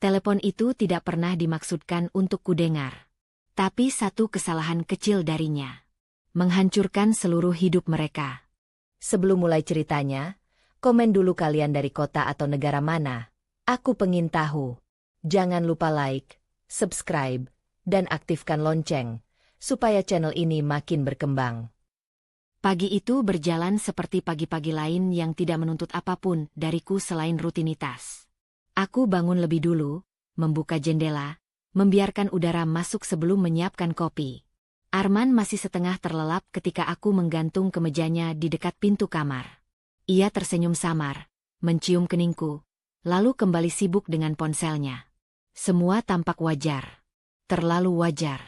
Telepon itu tidak pernah dimaksudkan untuk kudengar. Tapi satu kesalahan kecil darinya menghancurkan seluruh hidup mereka. Sebelum mulai ceritanya, komen dulu kalian dari kota atau negara mana. Aku pengen tahu. Jangan lupa like, subscribe, dan aktifkan lonceng, supaya channel ini makin berkembang. Pagi itu berjalan seperti pagi-pagi lain yang tidak menuntut apapun dariku selain rutinitas. Aku bangun lebih dulu, membuka jendela, membiarkan udara masuk sebelum menyiapkan kopi. Arman masih setengah terlelap ketika aku menggantung kemejanya di dekat pintu kamar. Ia tersenyum samar, mencium keningku, lalu kembali sibuk dengan ponselnya. Semua tampak wajar. Terlalu wajar.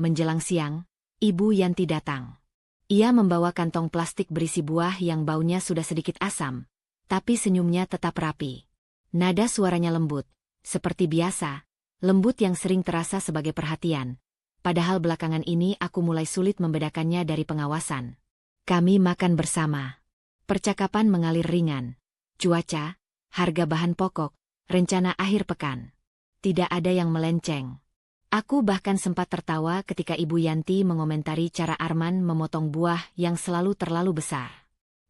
Menjelang siang, Ibu Yanti datang. Ia membawa kantong plastik berisi buah yang baunya sudah sedikit asam, tapi senyumnya tetap rapi. Nada suaranya lembut, seperti biasa, lembut yang sering terasa sebagai perhatian. Padahal belakangan ini aku mulai sulit membedakannya dari pengawasan. Kami makan bersama. Percakapan mengalir ringan. Cuaca, harga bahan pokok, rencana akhir pekan. Tidak ada yang melenceng. Aku bahkan sempat tertawa ketika Ibu Yanti mengomentari cara Arman memotong buah yang selalu terlalu besar.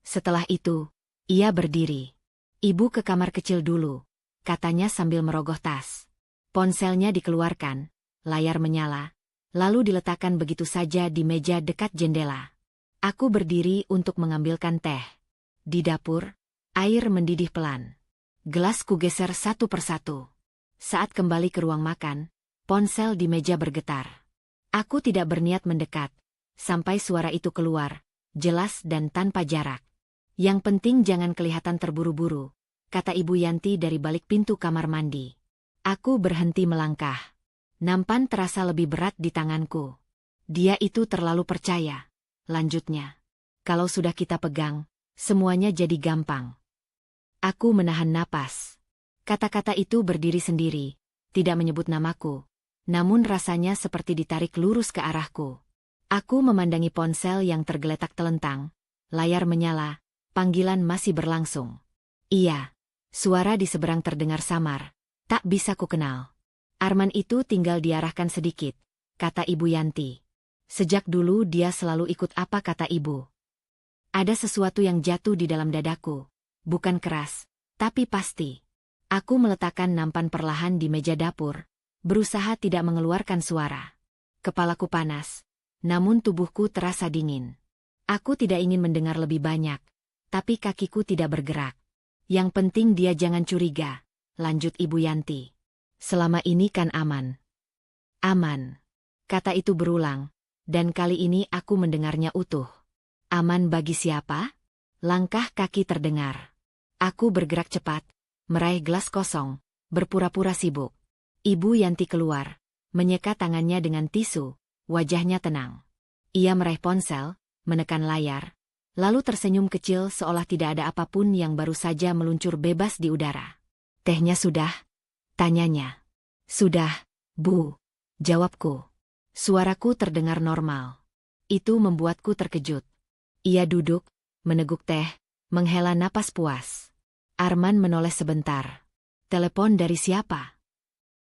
Setelah itu, ia berdiri. Ibu ke kamar kecil dulu, katanya sambil merogoh tas. Ponselnya dikeluarkan, layar menyala, lalu diletakkan begitu saja di meja dekat jendela. Aku berdiri untuk mengambilkan teh. Di dapur, air mendidih pelan. Gelas kugeser satu persatu. Saat kembali ke ruang makan, ponsel di meja bergetar. Aku tidak berniat mendekat, sampai suara itu keluar, jelas dan tanpa jarak. Yang penting jangan kelihatan terburu-buru, kata Ibu Yanti dari balik pintu kamar mandi. Aku berhenti melangkah. Nampan terasa lebih berat di tanganku. Dia itu terlalu percaya. Lanjutnya. Kalau sudah kita pegang, semuanya jadi gampang. Aku menahan napas. Kata-kata itu berdiri sendiri, tidak menyebut namaku. Namun rasanya seperti ditarik lurus ke arahku. Aku memandangi ponsel yang tergeletak telentang. Layar menyala, panggilan masih berlangsung. Iya, suara di seberang terdengar samar. Tak bisa ku kenal. Arman itu tinggal diarahkan sedikit, kata Ibu Yanti. Sejak dulu dia selalu ikut apa kata ibu. Ada sesuatu yang jatuh di dalam dadaku. Bukan keras, tapi pasti. Aku meletakkan nampan perlahan di meja dapur, berusaha tidak mengeluarkan suara. Kepalaku panas, namun tubuhku terasa dingin. Aku tidak ingin mendengar lebih banyak, tapi kakiku tidak bergerak. Yang penting dia jangan curiga, lanjut Ibu Yanti. Selama ini kan aman. Aman. Kata itu berulang, dan kali ini aku mendengarnya utuh. Aman bagi siapa? Langkah kaki terdengar. Aku bergerak cepat, meraih gelas kosong, berpura-pura sibuk. Ibu Yanti keluar, menyeka tangannya dengan tisu, wajahnya tenang. Ia meraih ponsel, menekan layar, lalu tersenyum kecil seolah tidak ada apapun yang baru saja meluncur bebas di udara. Tehnya sudah? Tanyanya. Sudah, Bu. Jawabku. Suaraku terdengar normal. Itu membuatku terkejut. Ia duduk, meneguk teh, menghela napas puas. Arman menoleh sebentar. Telepon dari siapa?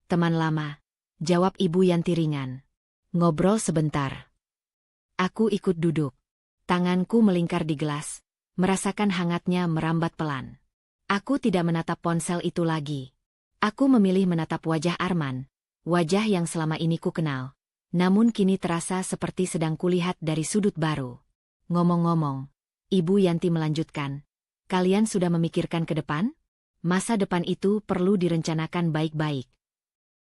Teman lama. Jawab Ibu Yanti ringan. Ngobrol sebentar. Aku ikut duduk. Tanganku melingkar di gelas, merasakan hangatnya merambat pelan. Aku tidak menatap ponsel itu lagi. Aku memilih menatap wajah Arman, wajah yang selama ini ku kenal. Namun kini terasa seperti sedang kulihat dari sudut baru. Ngomong-ngomong, Ibu Yanti melanjutkan. Kalian sudah memikirkan ke depan? Masa depan itu perlu direncanakan baik-baik.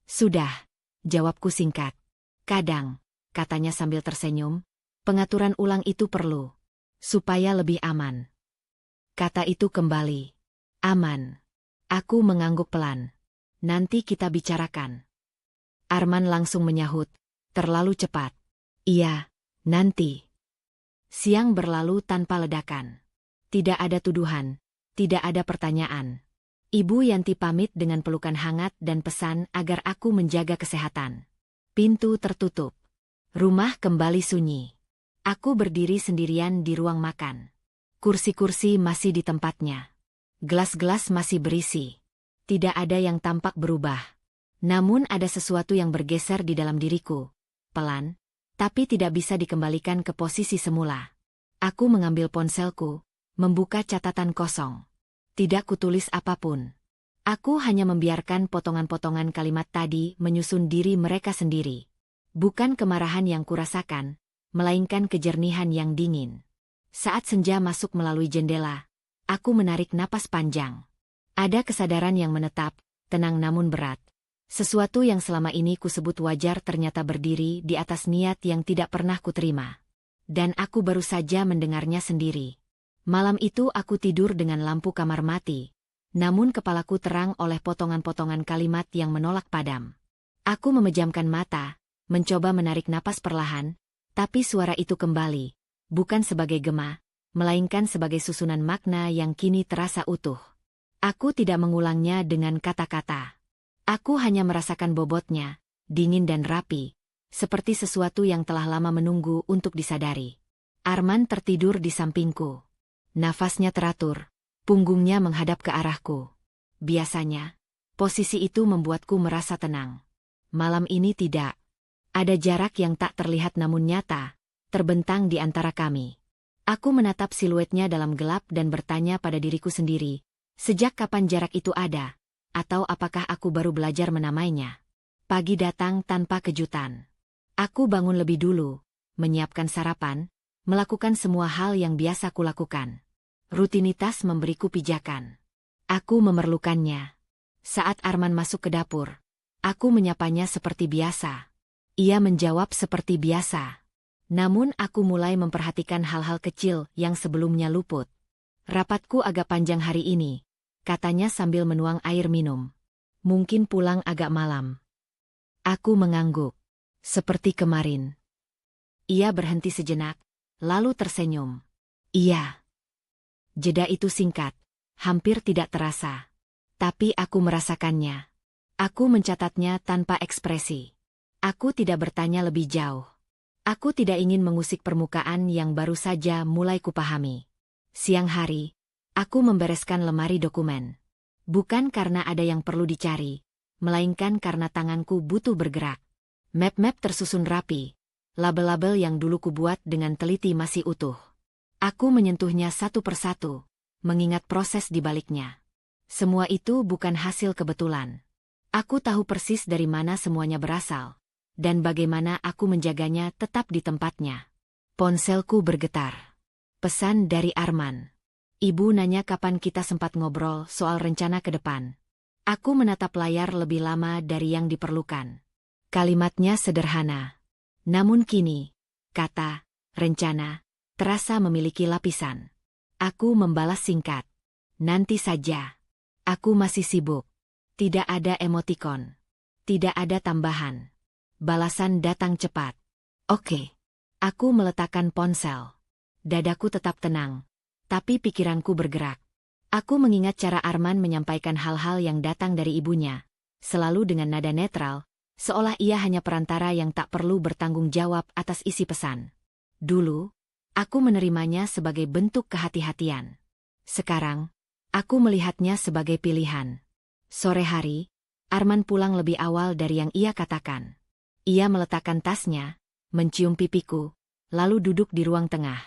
Sudah, jawabku singkat. Kadang, katanya sambil tersenyum, pengaturan ulang itu perlu. Supaya lebih aman. Kata itu kembali. Aman. Aku mengangguk pelan. Nanti kita bicarakan. Arman langsung menyahut. Terlalu cepat. Iya, nanti. Siang berlalu tanpa ledakan. Tidak ada tuduhan. Tidak ada pertanyaan. Ibu Yanti pamit dengan pelukan hangat dan pesan agar aku menjaga kesehatan. Pintu tertutup. Rumah kembali sunyi. Aku berdiri sendirian di ruang makan. Kursi-kursi masih di tempatnya. Gelas-gelas masih berisi. Tidak ada yang tampak berubah. Namun ada sesuatu yang bergeser di dalam diriku. Pelan, tapi tidak bisa dikembalikan ke posisi semula. Aku mengambil ponselku, membuka catatan kosong. Tidak kutulis apapun. Aku hanya membiarkan potongan-potongan kalimat tadi menyusun diri mereka sendiri. Bukan kemarahan yang kurasakan, melainkan kejernihan yang dingin. Saat senja masuk melalui jendela, aku menarik napas panjang. Ada kesadaran yang menetap, tenang namun berat. Sesuatu yang selama ini kusebut wajar ternyata berdiri di atas niat yang tidak pernah kuterima. Dan aku baru saja mendengarnya sendiri. Malam itu aku tidur dengan lampu kamar mati, namun kepalaku terang oleh potongan-potongan kalimat yang menolak padam. Aku memejamkan mata, mencoba menarik napas perlahan, tapi suara itu kembali, bukan sebagai gema, melainkan sebagai susunan makna yang kini terasa utuh. Aku tidak mengulangnya dengan kata-kata. Aku hanya merasakan bobotnya, dingin dan rapi, seperti sesuatu yang telah lama menunggu untuk disadari. Arman tertidur di sampingku. Nafasnya teratur, punggungnya menghadap ke arahku. Biasanya, posisi itu membuatku merasa tenang. Malam ini tidak. Ada jarak yang tak terlihat namun nyata, terbentang di antara kami. Aku menatap siluetnya dalam gelap dan bertanya pada diriku sendiri, sejak kapan jarak itu ada? Atau apakah aku baru belajar menamainya? Pagi datang tanpa kejutan. Aku bangun lebih dulu, menyiapkan sarapan, melakukan semua hal yang biasa kulakukan. Rutinitas memberiku pijakan. Aku memerlukannya. Saat Arman masuk ke dapur, aku menyapanya seperti biasa. Ia menjawab seperti biasa. Namun aku mulai memperhatikan hal-hal kecil yang sebelumnya luput. Rapatku agak panjang hari ini, katanya sambil menuang air minum. Mungkin pulang agak malam. Aku mengangguk. Seperti kemarin. Ia berhenti sejenak, lalu tersenyum. Iya. Jeda itu singkat, hampir tidak terasa. Tapi aku merasakannya. Aku mencatatnya tanpa ekspresi. Aku tidak bertanya lebih jauh. Aku tidak ingin mengusik permukaan yang baru saja mulai kupahami. Siang hari, aku membereskan lemari dokumen. Bukan karena ada yang perlu dicari, melainkan karena tanganku butuh bergerak. Map-map tersusun rapi. Label-label yang dulu kubuat dengan teliti masih utuh. Aku menyentuhnya satu persatu, mengingat proses di baliknya. Semua itu bukan hasil kebetulan. Aku tahu persis dari mana semuanya berasal, dan bagaimana aku menjaganya tetap di tempatnya. Ponselku bergetar. Pesan dari Arman. Ibu nanya kapan kita sempat ngobrol soal rencana ke depan. Aku menatap layar lebih lama dari yang diperlukan. Kalimatnya sederhana. Namun kini, kata, rencana, terasa memiliki lapisan. Aku membalas singkat. Nanti saja. Aku masih sibuk. Tidak ada emotikon. Tidak ada tambahan. Balasan datang cepat. Oke. Aku meletakkan ponsel. Dadaku tetap tenang. Tapi pikiranku bergerak. Aku mengingat cara Arman menyampaikan hal-hal yang datang dari ibunya. Selalu dengan nada netral, seolah ia hanya perantara yang tak perlu bertanggung jawab atas isi pesan. Dulu, aku menerimanya sebagai bentuk kehati-hatian. Sekarang, aku melihatnya sebagai pilihan. Sore hari, Arman pulang lebih awal dari yang ia katakan. Ia meletakkan tasnya, mencium pipiku, lalu duduk di ruang tengah.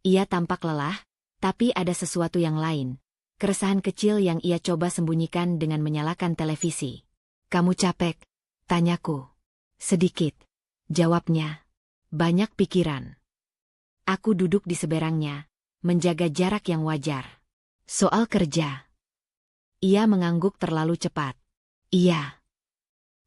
Ia tampak lelah, tapi ada sesuatu yang lain. Keresahan kecil yang ia coba sembunyikan dengan menyalakan televisi. Kamu capek? Tanyaku. Sedikit. Jawabnya. Banyak pikiran. Aku duduk di seberangnya, menjaga jarak yang wajar. Soal kerja. Ia mengangguk terlalu cepat. Iya.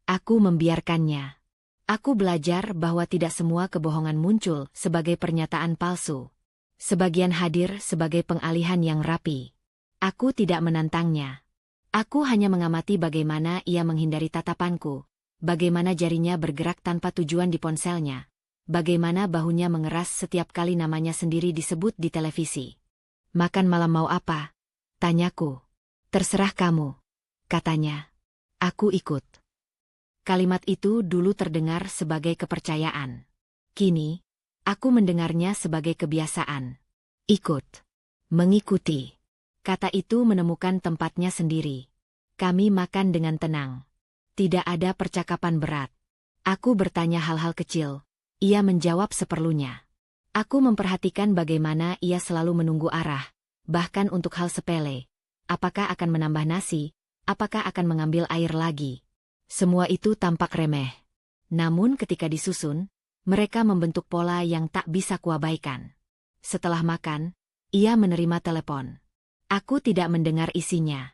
Aku membiarkannya. Aku belajar bahwa tidak semua kebohongan muncul sebagai pernyataan palsu. Sebagian hadir sebagai pengalihan yang rapi. Aku tidak menantangnya. Aku hanya mengamati bagaimana ia menghindari tatapanku, bagaimana jarinya bergerak tanpa tujuan di ponselnya, bagaimana bahunya mengeras setiap kali namanya sendiri disebut di televisi. Makan malam mau apa? Tanyaku. Terserah kamu, katanya. Aku ikut. Kalimat itu dulu terdengar sebagai kepercayaan. Kini, aku mendengarnya sebagai kebiasaan. Ikut. Mengikuti. Kata itu menemukan tempatnya sendiri. Kami makan dengan tenang. Tidak ada percakapan berat. Aku bertanya hal-hal kecil. Ia menjawab seperlunya. Aku memperhatikan bagaimana ia selalu menunggu arah, bahkan untuk hal sepele. Apakah akan menambah nasi? Apakah akan mengambil air lagi? Semua itu tampak remeh. Namun ketika disusun, mereka membentuk pola yang tak bisa kuabaikan. Setelah makan, ia menerima telepon. Aku tidak mendengar isinya.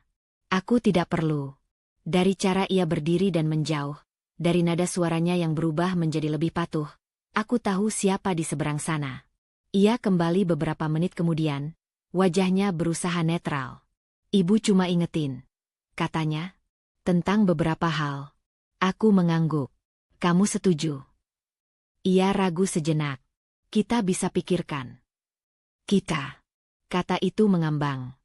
Aku tidak perlu. Dari cara ia berdiri dan menjauh, dari nada suaranya yang berubah menjadi lebih patuh, aku tahu siapa di seberang sana. Ia kembali beberapa menit kemudian, wajahnya berusaha netral. Ibu cuma ingetin, katanya, tentang beberapa hal. Aku mengangguk. Kamu setuju? Ia ragu sejenak. Kita bisa pikirkan. Kita. Kata itu mengambang.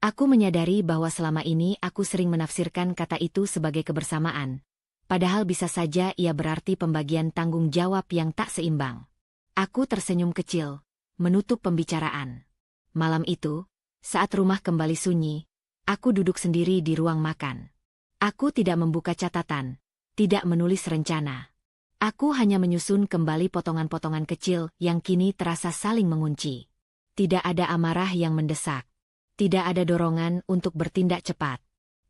Aku menyadari bahwa selama ini aku sering menafsirkan kata itu sebagai kebersamaan. Padahal bisa saja ia berarti pembagian tanggung jawab yang tak seimbang. Aku tersenyum kecil, menutup pembicaraan. Malam itu, saat rumah kembali sunyi, aku duduk sendiri di ruang makan. Aku tidak membuka catatan, tidak menulis rencana. Aku hanya menyusun kembali potongan-potongan kecil yang kini terasa saling mengunci. Tidak ada amarah yang mendesak. Tidak ada dorongan untuk bertindak cepat.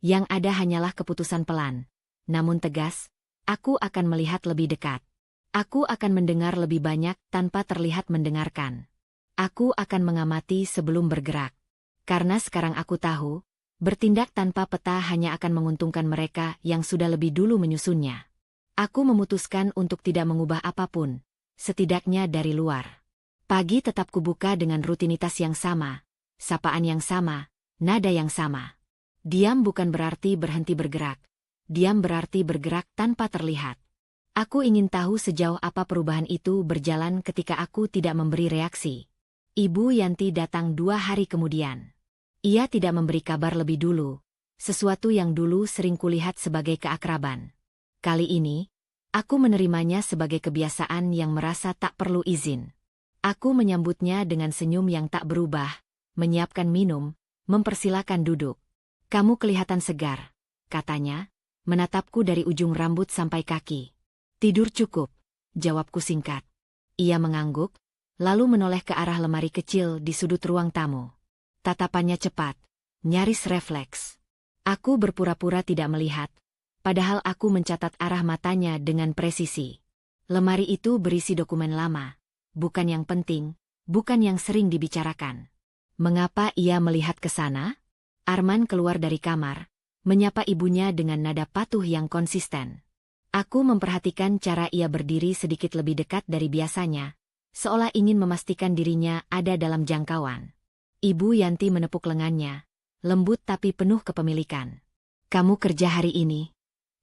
Yang ada hanyalah keputusan pelan. Namun tegas, aku akan melihat lebih dekat. Aku akan mendengar lebih banyak tanpa terlihat mendengarkan. Aku akan mengamati sebelum bergerak. Karena sekarang aku tahu, bertindak tanpa peta hanya akan menguntungkan mereka yang sudah lebih dulu menyusunnya. Aku memutuskan untuk tidak mengubah apapun, setidaknya dari luar. Pagi tetap kubuka dengan rutinitas yang sama. Sapaan yang sama, nada yang sama. Diam bukan berarti berhenti bergerak. Diam berarti bergerak tanpa terlihat. Aku ingin tahu sejauh apa perubahan itu berjalan ketika aku tidak memberi reaksi. Ibu Yanti datang 2 hari kemudian. Ia tidak memberi kabar lebih dulu, sesuatu yang dulu sering kulihat sebagai keakraban. Kali ini, aku menerimanya sebagai kebiasaan yang merasa tak perlu izin. Aku menyambutnya dengan senyum yang tak berubah. Menyiapkan minum, mempersilakan duduk. Kamu kelihatan segar, katanya, menatapku dari ujung rambut sampai kaki. Tidur cukup, jawabku singkat. Ia mengangguk, lalu menoleh ke arah lemari kecil di sudut ruang tamu. Tatapannya cepat, nyaris refleks. Aku berpura-pura tidak melihat, padahal aku mencatat arah matanya dengan presisi. Lemari itu berisi dokumen lama, bukan yang penting, bukan yang sering dibicarakan. Mengapa ia melihat ke sana? Arman keluar dari kamar, menyapa ibunya dengan nada patuh yang konsisten. Aku memperhatikan cara ia berdiri sedikit lebih dekat dari biasanya, seolah ingin memastikan dirinya ada dalam jangkauan. Ibu Yanti menepuk lengannya, lembut tapi penuh kepemilikan. Kamu kerja hari ini?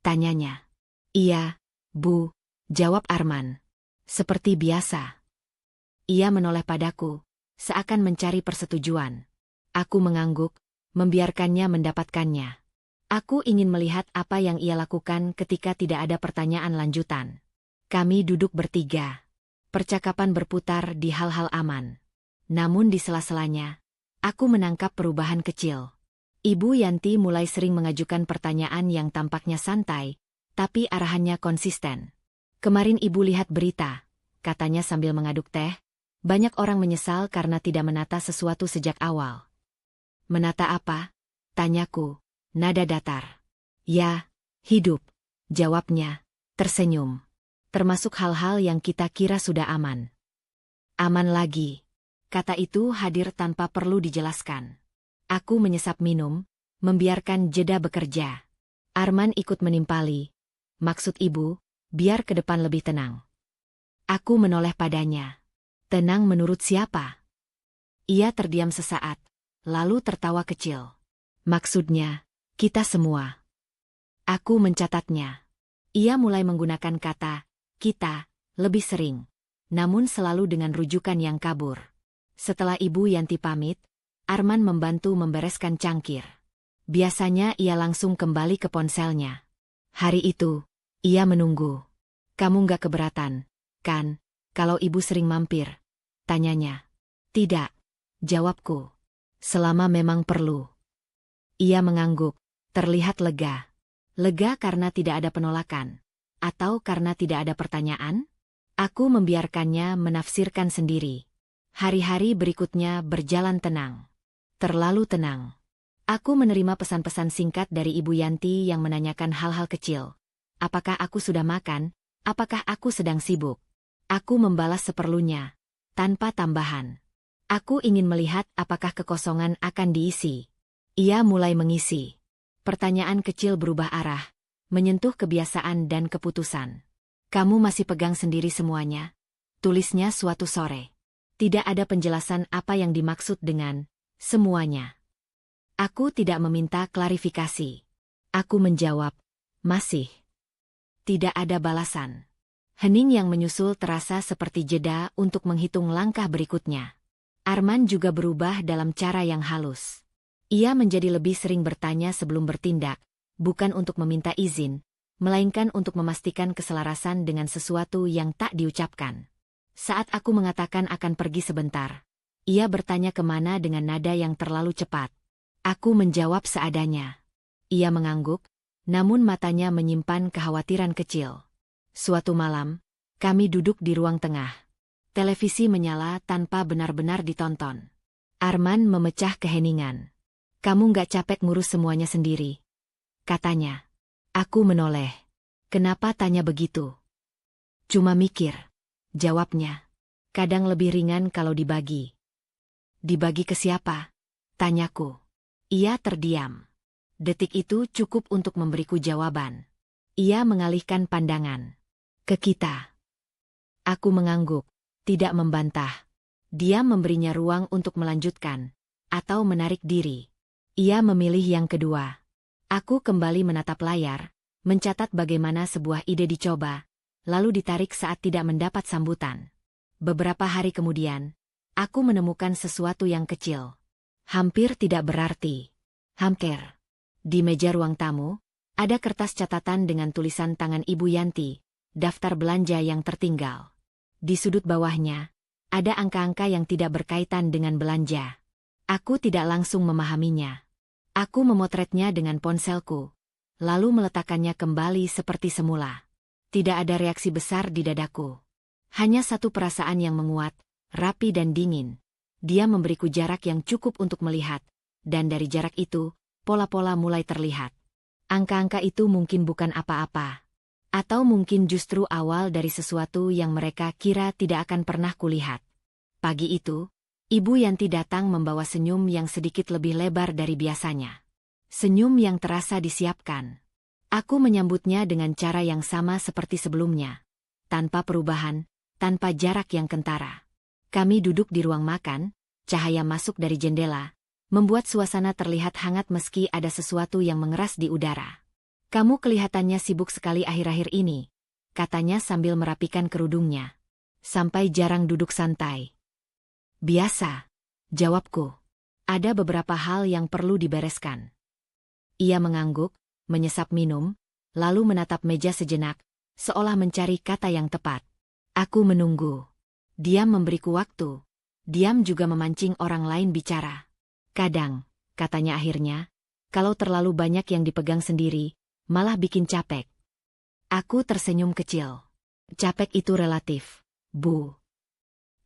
Tanyanya. Iya, Bu, jawab Arman. Seperti biasa. Ia menoleh padaku, seakan mencari persetujuan. Aku mengangguk, membiarkannya mendapatkannya. Aku ingin melihat apa yang ia lakukan ketika tidak ada pertanyaan lanjutan. Kami duduk bertiga. Percakapan berputar di hal-hal aman. Namun di sela-selanya, aku menangkap perubahan kecil. Ibu Yanti mulai sering mengajukan pertanyaan yang tampaknya santai, tapi arahannya konsisten. Kemarin ibu lihat berita, katanya sambil mengaduk teh. Banyak orang menyesal karena tidak menata sesuatu sejak awal. Menata apa? Tanyaku, nada datar. Ya, hidup, jawabnya, tersenyum. Termasuk hal-hal yang kita kira sudah aman. Aman lagi. Kata itu hadir tanpa perlu dijelaskan. Aku menyesap minum, membiarkan jeda bekerja. Arman ikut menimpali. Maksud ibu, biar ke depan lebih tenang. Aku menoleh padanya. Tenang menurut siapa? Ia terdiam sesaat, lalu tertawa kecil. Maksudnya, kita semua. Aku mencatatnya. Ia mulai menggunakan kata, kita, lebih sering. Namun selalu dengan rujukan yang kabur. Setelah Ibu Yanti pamit, Arman membantu membereskan cangkir. Biasanya ia langsung kembali ke ponselnya. Hari itu, ia menunggu. Kamu nggak keberatan, kan, kalau ibu sering mampir? Tanyanya. Tidak, jawabku. Selama memang perlu. Ia mengangguk, Terlihat lega. Lega karena tidak ada penolakan. Atau karena tidak ada pertanyaan? Aku membiarkannya menafsirkan sendiri. Hari-hari berikutnya berjalan tenang. Terlalu tenang. Aku menerima pesan-pesan singkat dari Ibu Yanti yang menanyakan hal-hal kecil. Apakah aku sudah makan? Apakah aku sedang sibuk? Aku membalas seperlunya, tanpa tambahan. Aku ingin melihat apakah kekosongan akan diisi. Ia mulai mengisi. Pertanyaan kecil berubah arah, menyentuh kebiasaan dan keputusan. Kamu masih pegang sendiri semuanya? Tulisnya suatu sore. Tidak ada penjelasan apa yang dimaksud dengan semuanya. Aku tidak meminta klarifikasi. Aku menjawab, masih. Tidak ada balasan. Hening yang menyusul terasa seperti jeda untuk menghitung langkah berikutnya. Arman juga berubah dalam cara yang halus. Ia menjadi lebih sering bertanya sebelum bertindak, bukan untuk meminta izin, melainkan untuk memastikan keselarasan dengan sesuatu yang tak diucapkan. Saat aku mengatakan akan pergi sebentar, ia bertanya kemana dengan nada yang terlalu cepat. Aku menjawab seadanya. Ia mengangguk, namun matanya menyimpan kekhawatiran kecil. Suatu malam, kami duduk di ruang tengah. Televisi menyala tanpa benar-benar ditonton. Arman memecah keheningan. Kamu nggak capek ngurus semuanya sendiri? Katanya. Aku menoleh. Kenapa tanya begitu? Cuma mikir. Jawabnya. Kadang lebih ringan kalau dibagi. Dibagi ke siapa? Tanyaku. Ia terdiam. Detik itu cukup untuk memberiku jawaban. Ia mengalihkan pandangan. Ke kita. Aku mengangguk, tidak membantah. Dia memberinya ruang untuk melanjutkan, atau menarik diri. Ia memilih yang kedua. Aku kembali menatap layar, mencatat bagaimana sebuah ide dicoba, lalu ditarik saat tidak mendapat sambutan. Beberapa hari kemudian, aku menemukan sesuatu yang kecil. Hampir tidak berarti. Hampir. Di meja ruang tamu, ada kertas catatan dengan tulisan tangan Ibu Yanti, daftar belanja yang tertinggal. Di sudut bawahnya, ada angka-angka yang tidak berkaitan dengan belanja. Aku tidak langsung memahaminya. Aku memotretnya dengan ponselku, lalu meletakkannya kembali seperti semula. Tidak ada reaksi besar di dadaku. Hanya satu perasaan yang menguat, rapi dan dingin. Dia memberiku jarak yang cukup untuk melihat, dan dari jarak itu, pola-pola mulai terlihat. Angka-angka itu mungkin bukan apa-apa. Atau mungkin justru awal dari sesuatu yang mereka kira tidak akan pernah kulihat. Pagi itu, Ibu Yanti datang membawa senyum yang sedikit lebih lebar dari biasanya. Senyum yang terasa disiapkan. Aku menyambutnya dengan cara yang sama seperti sebelumnya. Tanpa perubahan, tanpa jarak yang kentara. Kami duduk di ruang makan, cahaya masuk dari jendela, membuat suasana terlihat hangat meski ada sesuatu yang mengeras di udara. Kamu kelihatannya sibuk sekali akhir-akhir ini, katanya sambil merapikan kerudungnya. Sampai jarang duduk santai. Biasa, jawabku. Ada beberapa hal yang perlu dibereskan. Ia mengangguk, menyesap minum, lalu menatap meja sejenak, seolah mencari kata yang tepat. Aku menunggu. Diam memberiku waktu. Diam juga memancing orang lain bicara. Kadang, katanya akhirnya, kalau terlalu banyak yang dipegang sendiri, malah bikin capek. Aku tersenyum kecil. Capek itu relatif, Bu.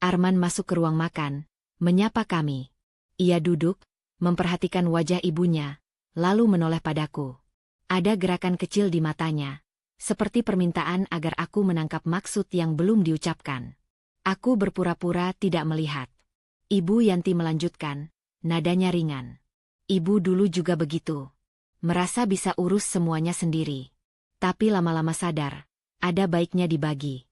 Arman masuk ke ruang makan, menyapa kami. Ia duduk, memperhatikan wajah ibunya, lalu menoleh padaku. Ada gerakan kecil di matanya, seperti permintaan agar aku menangkap maksud yang belum diucapkan. Aku berpura-pura tidak melihat. Ibu Yanti melanjutkan, nadanya ringan. Ibu dulu juga begitu. Merasa bisa urus semuanya sendiri. Tapi lama-lama sadar, ada baiknya dibagi.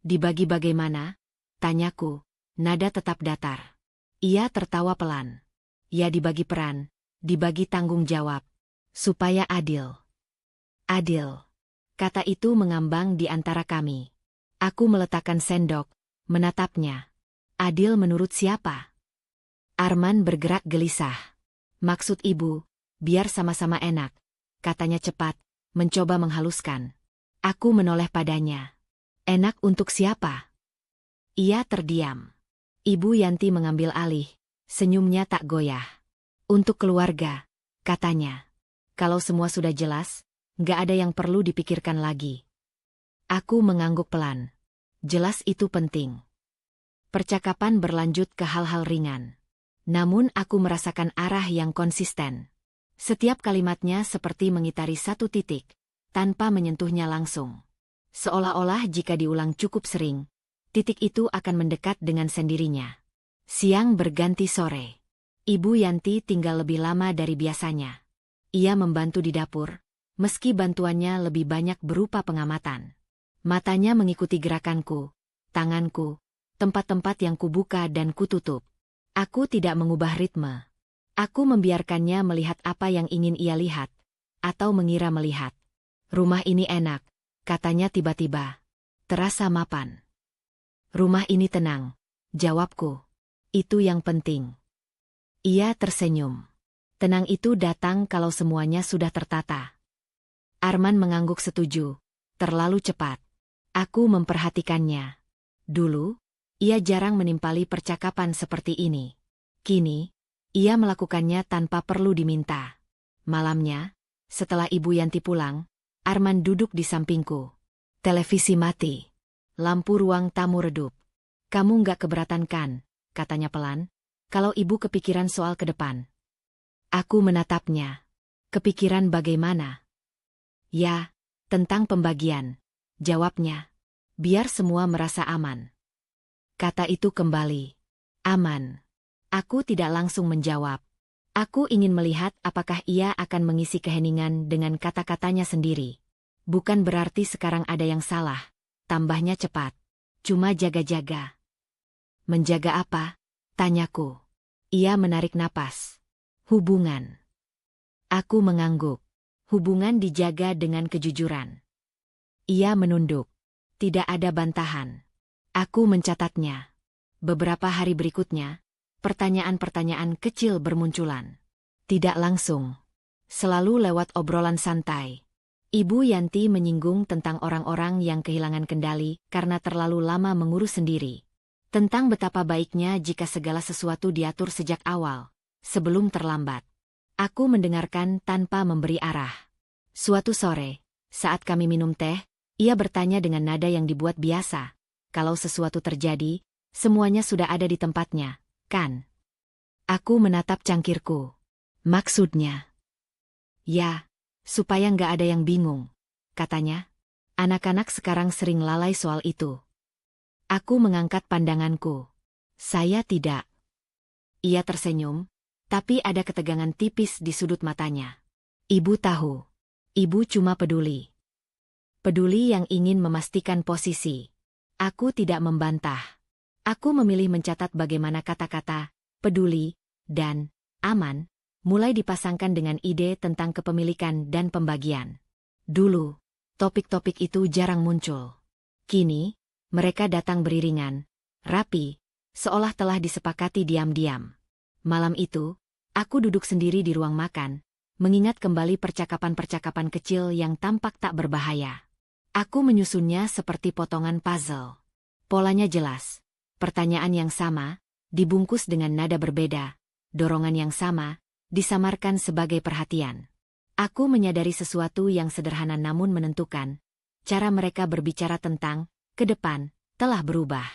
Dibagi bagaimana? Tanyaku, nada tetap datar. Ia tertawa pelan. Ya dibagi peran, dibagi tanggung jawab. Supaya adil. Adil. Kata itu mengambang di antara kami. Aku meletakkan sendok, menatapnya. Adil menurut siapa? Arman bergerak gelisah. Maksud ibu, biar sama-sama enak. Katanya cepat, mencoba menghaluskan. Aku menoleh padanya. Enak untuk siapa? Ia terdiam. Ibu Yanti mengambil alih, senyumnya tak goyah. Untuk keluarga, katanya. Kalau semua sudah jelas, nggak ada yang perlu dipikirkan lagi. Aku mengangguk pelan. Jelas itu penting. Percakapan berlanjut ke hal-hal ringan. Namun aku merasakan arah yang konsisten. Setiap kalimatnya seperti mengitari satu titik, tanpa menyentuhnya langsung. Seolah-olah jika diulang cukup sering, titik itu akan mendekat dengan sendirinya. Siang berganti sore. Ibu Yanti tinggal lebih lama dari biasanya. Ia membantu di dapur, meski bantuannya lebih banyak berupa pengamatan. Matanya mengikuti gerakanku, tanganku, tempat-tempat yang kubuka dan kututup. Aku tidak mengubah ritme. Aku membiarkannya melihat apa yang ingin ia lihat, atau mengira melihat. Rumah ini enak, katanya tiba-tiba. Terasa mapan. Rumah ini tenang, jawabku. Itu yang penting. Ia tersenyum. Tenang itu datang kalau semuanya sudah tertata. Arman mengangguk setuju. Terlalu cepat. Aku memperhatikannya. Dulu, ia jarang menimpali percakapan seperti ini. Kini, ia melakukannya tanpa perlu diminta. Malamnya, setelah Ibu Yanti pulang, Arman duduk di sampingku. Televisi mati. Lampu ruang tamu redup. Kamu nggak keberatan kan, katanya pelan, kalau ibu kepikiran soal ke depan. Aku menatapnya. Kepikiran bagaimana? Ya, tentang pembagian. Jawabnya. Biar semua merasa aman. Kata itu kembali. Aman. Aku tidak langsung menjawab. Aku ingin melihat apakah ia akan mengisi keheningan dengan kata-katanya sendiri. Bukan berarti sekarang ada yang salah. Tambahnya cepat. Cuma jaga-jaga. Menjaga apa? Tanyaku. Ia menarik napas. Hubungan. Aku mengangguk. Hubungan dijaga dengan kejujuran. Ia menunduk. Tidak ada bantahan. Aku mencatatnya. Beberapa hari berikutnya, pertanyaan-pertanyaan kecil bermunculan. Tidak langsung. Selalu lewat obrolan santai. Ibu Yanti menyinggung tentang orang-orang yang kehilangan kendali karena terlalu lama mengurus sendiri. Tentang betapa baiknya jika segala sesuatu diatur sejak awal, sebelum terlambat. Aku mendengarkan tanpa memberi arah. Suatu sore, saat kami minum teh, ia bertanya dengan nada yang dibuat biasa. Kalau sesuatu terjadi, semuanya sudah ada di tempatnya, kan? Aku menatap cangkirku. Maksudnya? Ya, supaya nggak ada yang bingung, katanya. Anak-anak sekarang sering lalai soal itu. Aku mengangkat pandanganku. Saya tidak. Ia tersenyum, tapi ada ketegangan tipis di sudut matanya. Ibu tahu. Ibu cuma peduli. Peduli yang ingin memastikan posisi. Aku tidak membantah. Aku memilih mencatat bagaimana kata-kata, peduli, dan aman, mulai dipasangkan dengan ide tentang kepemilikan dan pembagian. Dulu, topik-topik itu jarang muncul. Kini, mereka datang beriringan, rapi, seolah telah disepakati diam-diam. Malam itu, aku duduk sendiri di ruang makan, mengingat kembali percakapan-percakapan kecil yang tampak tak berbahaya. Aku menyusunnya seperti potongan puzzle. Polanya jelas, pertanyaan yang sama, dibungkus dengan nada berbeda, dorongan yang sama, disamarkan sebagai perhatian. Aku menyadari sesuatu yang sederhana namun menentukan. Cara mereka berbicara tentang ke depan telah berubah.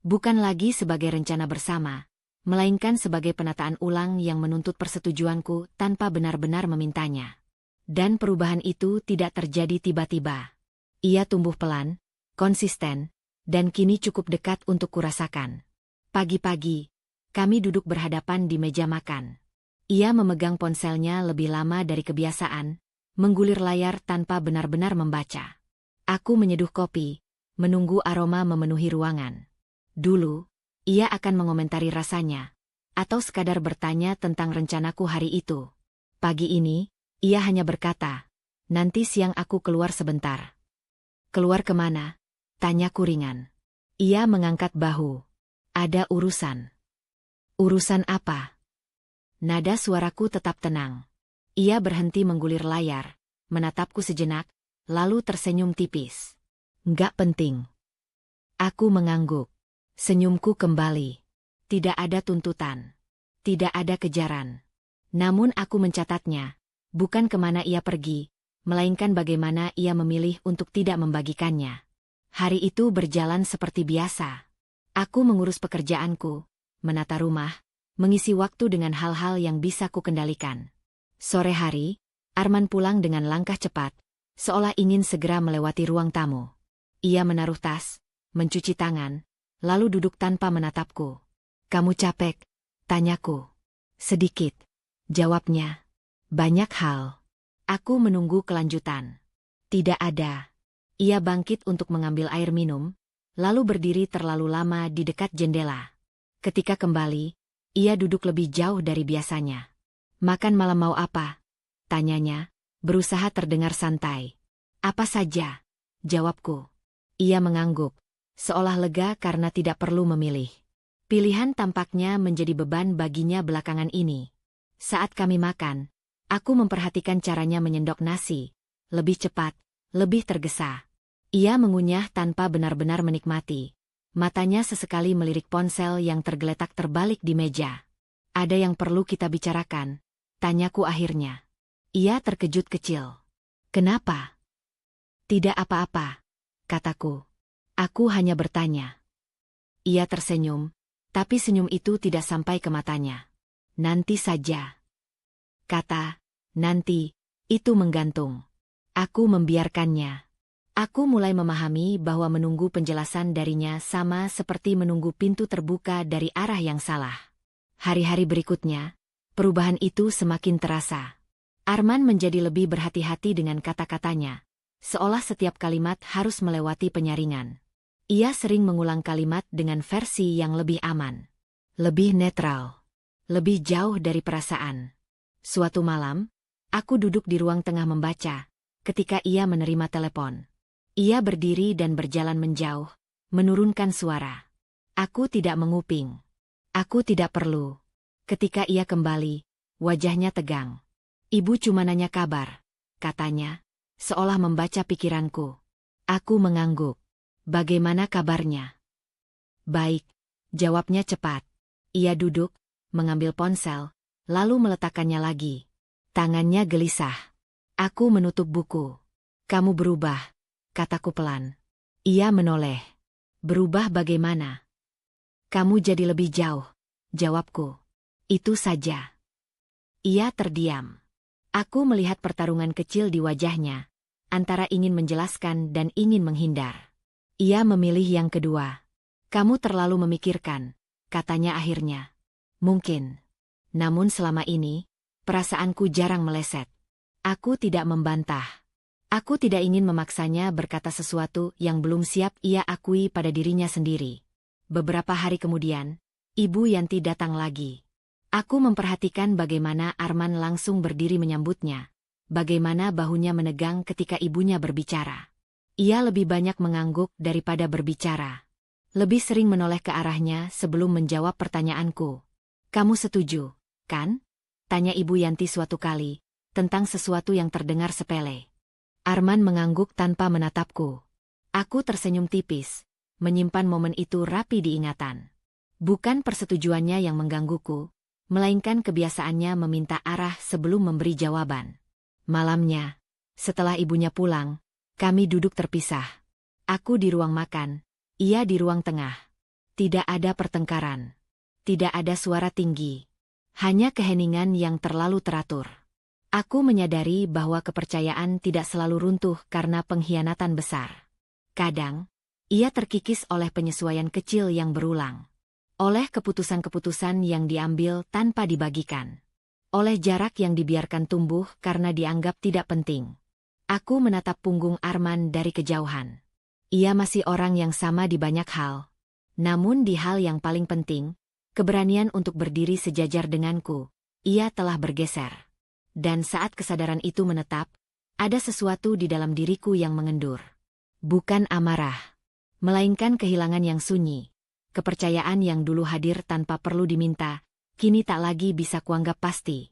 Bukan lagi sebagai rencana bersama, melainkan sebagai penataan ulang yang menuntut persetujuanku tanpa benar-benar memintanya. Dan perubahan itu tidak terjadi tiba-tiba. Ia tumbuh pelan, konsisten, dan kini cukup dekat untuk kurasakan. Pagi-pagi, kami duduk berhadapan di meja makan. Ia memegang ponselnya lebih lama dari kebiasaan, menggulir layar tanpa benar-benar membaca. Aku menyeduh kopi, menunggu aroma memenuhi ruangan. Dulu, ia akan mengomentari rasanya, atau sekadar bertanya tentang rencanaku hari itu. Pagi ini, ia hanya berkata, nanti siang aku keluar sebentar. Keluar kemana? Tanyaku ringan. Ia mengangkat bahu. Ada urusan. Urusan apa? Nada suaraku tetap tenang. Ia berhenti menggulir layar, menatapku sejenak, lalu tersenyum tipis. Nggak penting. Aku mengangguk. Senyumku kembali. Tidak ada tuntutan. Tidak ada kejaran. Namun aku mencatatnya. Bukan kemana ia pergi, melainkan bagaimana ia memilih untuk tidak membagikannya. Hari itu berjalan seperti biasa. Aku mengurus pekerjaanku, menata rumah, mengisi waktu dengan hal-hal yang bisa kukendalikan. Sore hari, Arman pulang dengan langkah cepat, seolah ingin segera melewati ruang tamu. Ia menaruh tas, mencuci tangan, lalu duduk tanpa menatapku. "Kamu capek?" tanyaku. "Sedikit," jawabnya. "Banyak hal." Aku menunggu kelanjutan. Tidak ada. Ia bangkit untuk mengambil air minum, lalu berdiri terlalu lama di dekat jendela. Ketika kembali, ia duduk lebih jauh dari biasanya. "Makan malam mau apa?" tanyanya, berusaha terdengar santai. "Apa saja," jawabku. Ia mengangguk, seolah lega karena tidak perlu memilih. Pilihan tampaknya menjadi beban baginya belakangan ini. Saat kami makan, aku memperhatikan caranya menyendok nasi, lebih cepat, lebih tergesa. Ia mengunyah tanpa benar-benar menikmati. Matanya sesekali melirik ponsel yang tergeletak terbalik di meja. "Ada yang perlu kita bicarakan?" tanyaku akhirnya. Ia terkejut kecil. "Kenapa?" "Tidak apa-apa," kataku. "Aku hanya bertanya." Ia tersenyum, tapi senyum itu tidak sampai ke matanya. "Nanti saja." Kata, "nanti," itu menggantung. Aku membiarkannya. Aku mulai memahami bahwa menunggu penjelasan darinya sama seperti menunggu pintu terbuka dari arah yang salah. Hari-hari berikutnya, perubahan itu semakin terasa. Arman menjadi lebih berhati-hati dengan kata-katanya, seolah setiap kalimat harus melewati penyaringan. Ia sering mengulang kalimat dengan versi yang lebih aman, lebih netral, lebih jauh dari perasaan. Suatu malam, aku duduk di ruang tengah membaca, ketika ia menerima telepon. Ia berdiri dan berjalan menjauh, menurunkan suara. Aku tidak menguping. Aku tidak perlu. Ketika ia kembali, wajahnya tegang. "Ibu cuma nanya kabar," katanya, seolah membaca pikiranku. Aku mengangguk. "Bagaimana kabarnya?" "Baik," jawabnya cepat. Ia duduk, mengambil ponsel, lalu meletakkannya lagi. Tangannya gelisah. Aku menutup buku. "Kamu berubah," kataku pelan. Ia menoleh. "Berubah bagaimana?" "Kamu jadi lebih jauh," jawabku. "Itu saja." Ia terdiam. Aku melihat pertarungan kecil di wajahnya, antara ingin menjelaskan dan ingin menghindar. Ia memilih yang kedua. "Kamu terlalu memikirkan," katanya akhirnya. "Mungkin. Namun selama ini, perasaanku jarang meleset." Aku tidak membantah. Aku tidak ingin memaksanya berkata sesuatu yang belum siap ia akui pada dirinya sendiri. Beberapa hari kemudian, Ibu Yanti datang lagi. Aku memperhatikan bagaimana Arman langsung berdiri menyambutnya, bagaimana bahunya menegang ketika ibunya berbicara. Ia lebih banyak mengangguk daripada berbicara. Lebih sering menoleh ke arahnya sebelum menjawab pertanyaanku. "Kamu setuju, kan?" tanya Ibu Yanti suatu kali, tentang sesuatu yang terdengar sepele. Arman mengangguk tanpa menatapku. Aku tersenyum tipis, menyimpan momen itu rapi di ingatan. Bukan persetujuannya yang menggangguku, melainkan kebiasaannya meminta arah sebelum memberi jawaban. Malamnya, setelah ibunya pulang, kami duduk terpisah. Aku di ruang makan, ia di ruang tengah. Tidak ada pertengkaran. Tidak ada suara tinggi. Hanya keheningan yang terlalu teratur. Aku menyadari bahwa kepercayaan tidak selalu runtuh karena pengkhianatan besar. Kadang, ia terkikis oleh penyesuaian kecil yang berulang. Oleh keputusan-keputusan yang diambil tanpa dibagikan. Oleh jarak yang dibiarkan tumbuh karena dianggap tidak penting. Aku menatap punggung Arman dari kejauhan. Ia masih orang yang sama di banyak hal. Namun di hal yang paling penting, keberanian untuk berdiri sejajar denganku, ia telah bergeser. Dan saat kesadaran itu menetap, ada sesuatu di dalam diriku yang mengendur. Bukan amarah, melainkan kehilangan yang sunyi. Kepercayaan yang dulu hadir tanpa perlu diminta, kini tak lagi bisa kuanggap pasti.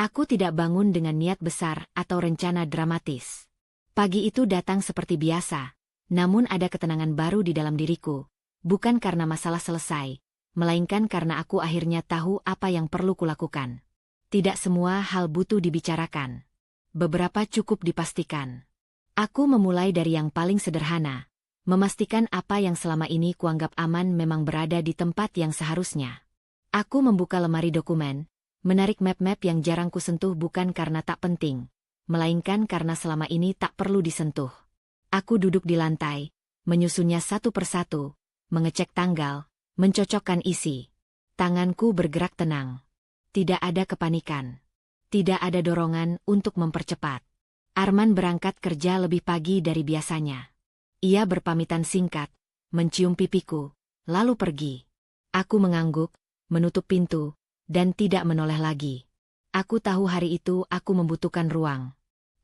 Aku tidak bangun dengan niat besar atau rencana dramatis. Pagi itu datang seperti biasa, namun ada ketenangan baru di dalam diriku, bukan karena masalah selesai, melainkan karena aku akhirnya tahu apa yang perlu kulakukan. Tidak semua hal butuh dibicarakan. beberapa cukup dipastikan. Aku memulai dari yang paling sederhana, memastikan apa yang selama ini kuanggap aman memang berada di tempat yang seharusnya. Aku membuka lemari dokumen, menarik map-map yang jarang kusentuh bukan karena tak penting, melainkan karena selama ini tak perlu disentuh. Aku duduk di lantai, menyusunnya satu persatu, mengecek tanggal, mencocokkan isi. Tanganku bergerak tenang. Tidak ada kepanikan. Tidak ada dorongan untuk mempercepat. Arman berangkat kerja lebih pagi dari biasanya. Ia berpamitan singkat, mencium pipiku, lalu pergi. Aku mengangguk, menutup pintu, dan tidak menoleh lagi. Aku tahu hari itu aku membutuhkan ruang.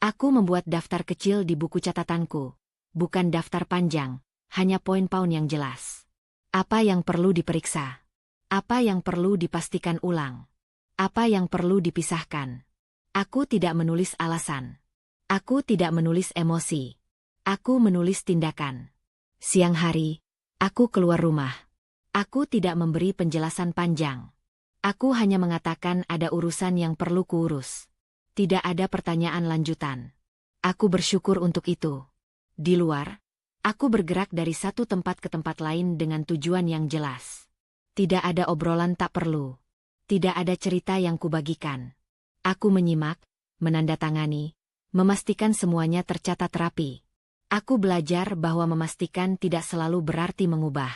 Aku membuat daftar kecil di buku catatanku. Bukan daftar panjang, hanya poin-poin yang jelas. Apa yang perlu diperiksa? Apa yang perlu dipastikan ulang? Apa yang perlu dipisahkan? Aku tidak menulis alasan. Aku tidak menulis emosi. Aku menulis tindakan. Siang hari, aku keluar rumah. Aku tidak memberi penjelasan panjang. Aku hanya mengatakan ada urusan yang perlu kuurus. Tidak ada pertanyaan lanjutan. Aku bersyukur untuk itu. Di luar, aku bergerak dari satu tempat ke tempat lain dengan tujuan yang jelas. Tidak ada obrolan tak perlu. Tidak ada cerita yang kubagikan. Aku menyimak, menandatangani, memastikan semuanya tercatat rapi. Aku belajar bahwa memastikan tidak selalu berarti mengubah.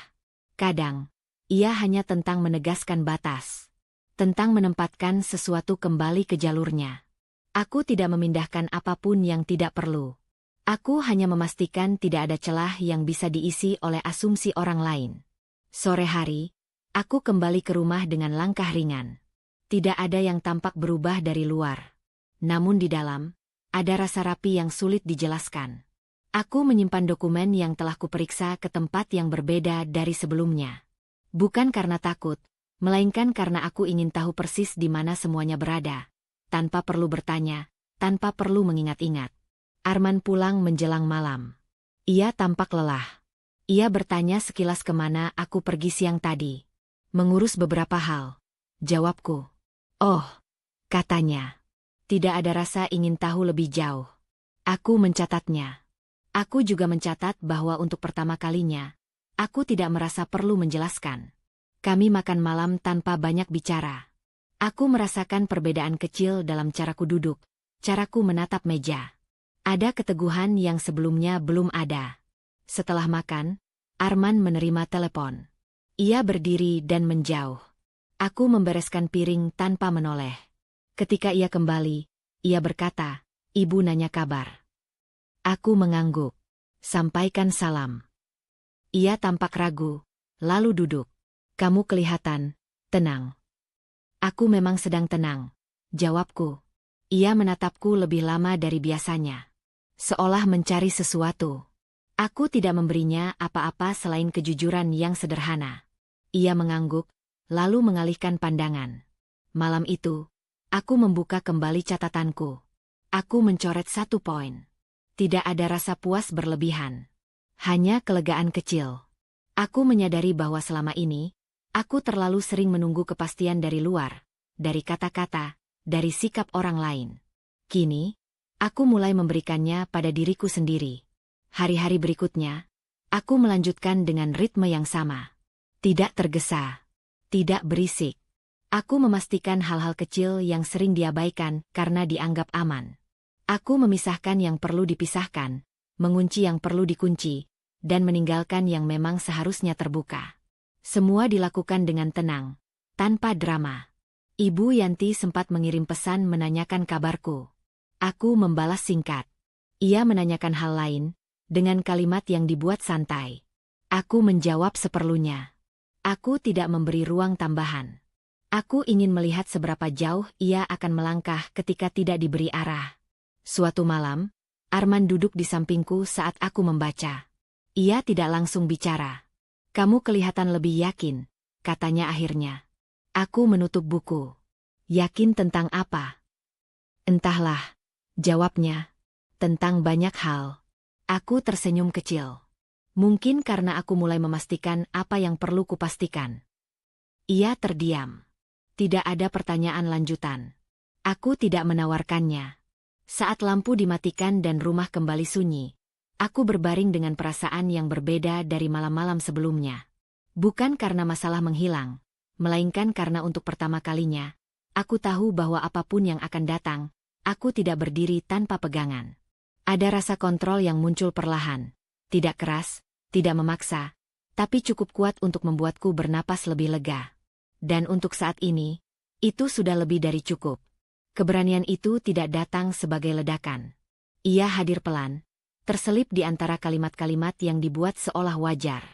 Kadang, ia hanya tentang menegaskan batas. Tentang menempatkan sesuatu kembali ke jalurnya. Aku tidak memindahkan apapun yang tidak perlu. Aku hanya memastikan tidak ada celah yang bisa diisi oleh asumsi orang lain. Sore hari, aku kembali ke rumah dengan langkah ringan. Tidak ada yang tampak berubah dari luar. Namun di dalam, ada rasa rapi yang sulit dijelaskan. Aku menyimpan dokumen yang telah kuperiksa ke tempat yang berbeda dari sebelumnya. Bukan karena takut, melainkan karena aku ingin tahu persis di mana semuanya berada. Tanpa perlu bertanya, tanpa perlu mengingat-ingat. Arman pulang menjelang malam. Ia tampak lelah. Ia bertanya sekilas kemana aku pergi siang tadi. Mengurus beberapa hal. Jawabku. Oh, katanya. Tidak ada rasa ingin tahu lebih jauh. Aku mencatatnya. Aku juga mencatat bahwa untuk pertama kalinya, aku tidak merasa perlu menjelaskan. Kami makan malam tanpa banyak bicara. Aku merasakan perbedaan kecil dalam caraku duduk, caraku menatap meja. Ada keteguhan yang sebelumnya belum ada. Setelah makan, Arman menerima telepon. Ia berdiri dan menjauh. Aku membereskan piring tanpa menoleh. Ketika ia kembali, ia berkata, "Ibu nanya kabar." Aku mengangguk. Sampaikan salam. Ia tampak ragu, lalu duduk. Kamu kelihatan tenang. Aku memang sedang tenang, jawabku. Ia menatapku lebih lama dari biasanya. Seolah mencari sesuatu. Aku tidak memberinya apa-apa selain kejujuran yang sederhana. Ia mengangguk, lalu mengalihkan pandangan. Malam itu, aku membuka kembali catatanku. Aku mencoret satu poin. Tidak ada rasa puas berlebihan. Hanya kelegaan kecil. Aku menyadari bahwa selama ini, aku terlalu sering menunggu kepastian dari luar, dari kata-kata, dari sikap orang lain. Kini, aku mulai memberikannya pada diriku sendiri. Hari-hari berikutnya, aku melanjutkan dengan ritme yang sama. Tidak tergesa. Tidak berisik. Aku memastikan hal-hal kecil yang sering diabaikan karena dianggap aman. Aku memisahkan yang perlu dipisahkan, mengunci yang perlu dikunci, dan meninggalkan yang memang seharusnya terbuka. Semua dilakukan dengan tenang, tanpa drama. Ibu Yanti sempat mengirim pesan menanyakan kabarku. Aku membalas singkat. Ia menanyakan hal lain, dengan kalimat yang dibuat santai. Aku menjawab seperlunya. Aku tidak memberi ruang tambahan. Aku ingin melihat seberapa jauh ia akan melangkah ketika tidak diberi arah. Suatu malam, Arman duduk di sampingku saat aku membaca. Ia tidak langsung bicara. Kamu kelihatan lebih yakin, katanya akhirnya. Aku menutup buku. Yakin tentang apa? Entahlah, jawabnya. Tentang banyak hal. Aku tersenyum kecil. Mungkin karena aku mulai memastikan apa yang perlu kupastikan. Ia terdiam. Tidak ada pertanyaan lanjutan. Aku tidak menawarkannya. Saat lampu dimatikan dan rumah kembali sunyi, aku berbaring dengan perasaan yang berbeda dari malam-malam sebelumnya. Bukan karena masalah menghilang, melainkan karena untuk pertama kalinya, aku tahu bahwa apapun yang akan datang, aku tidak berdiri tanpa pegangan. Ada rasa kontrol yang muncul perlahan, tidak keras, tidak memaksa, tapi cukup kuat untuk membuatku bernapas lebih lega. Dan untuk saat ini, itu sudah lebih dari cukup. Keberanian itu tidak datang sebagai ledakan. Ia hadir pelan, terselip di antara kalimat-kalimat yang dibuat seolah wajar.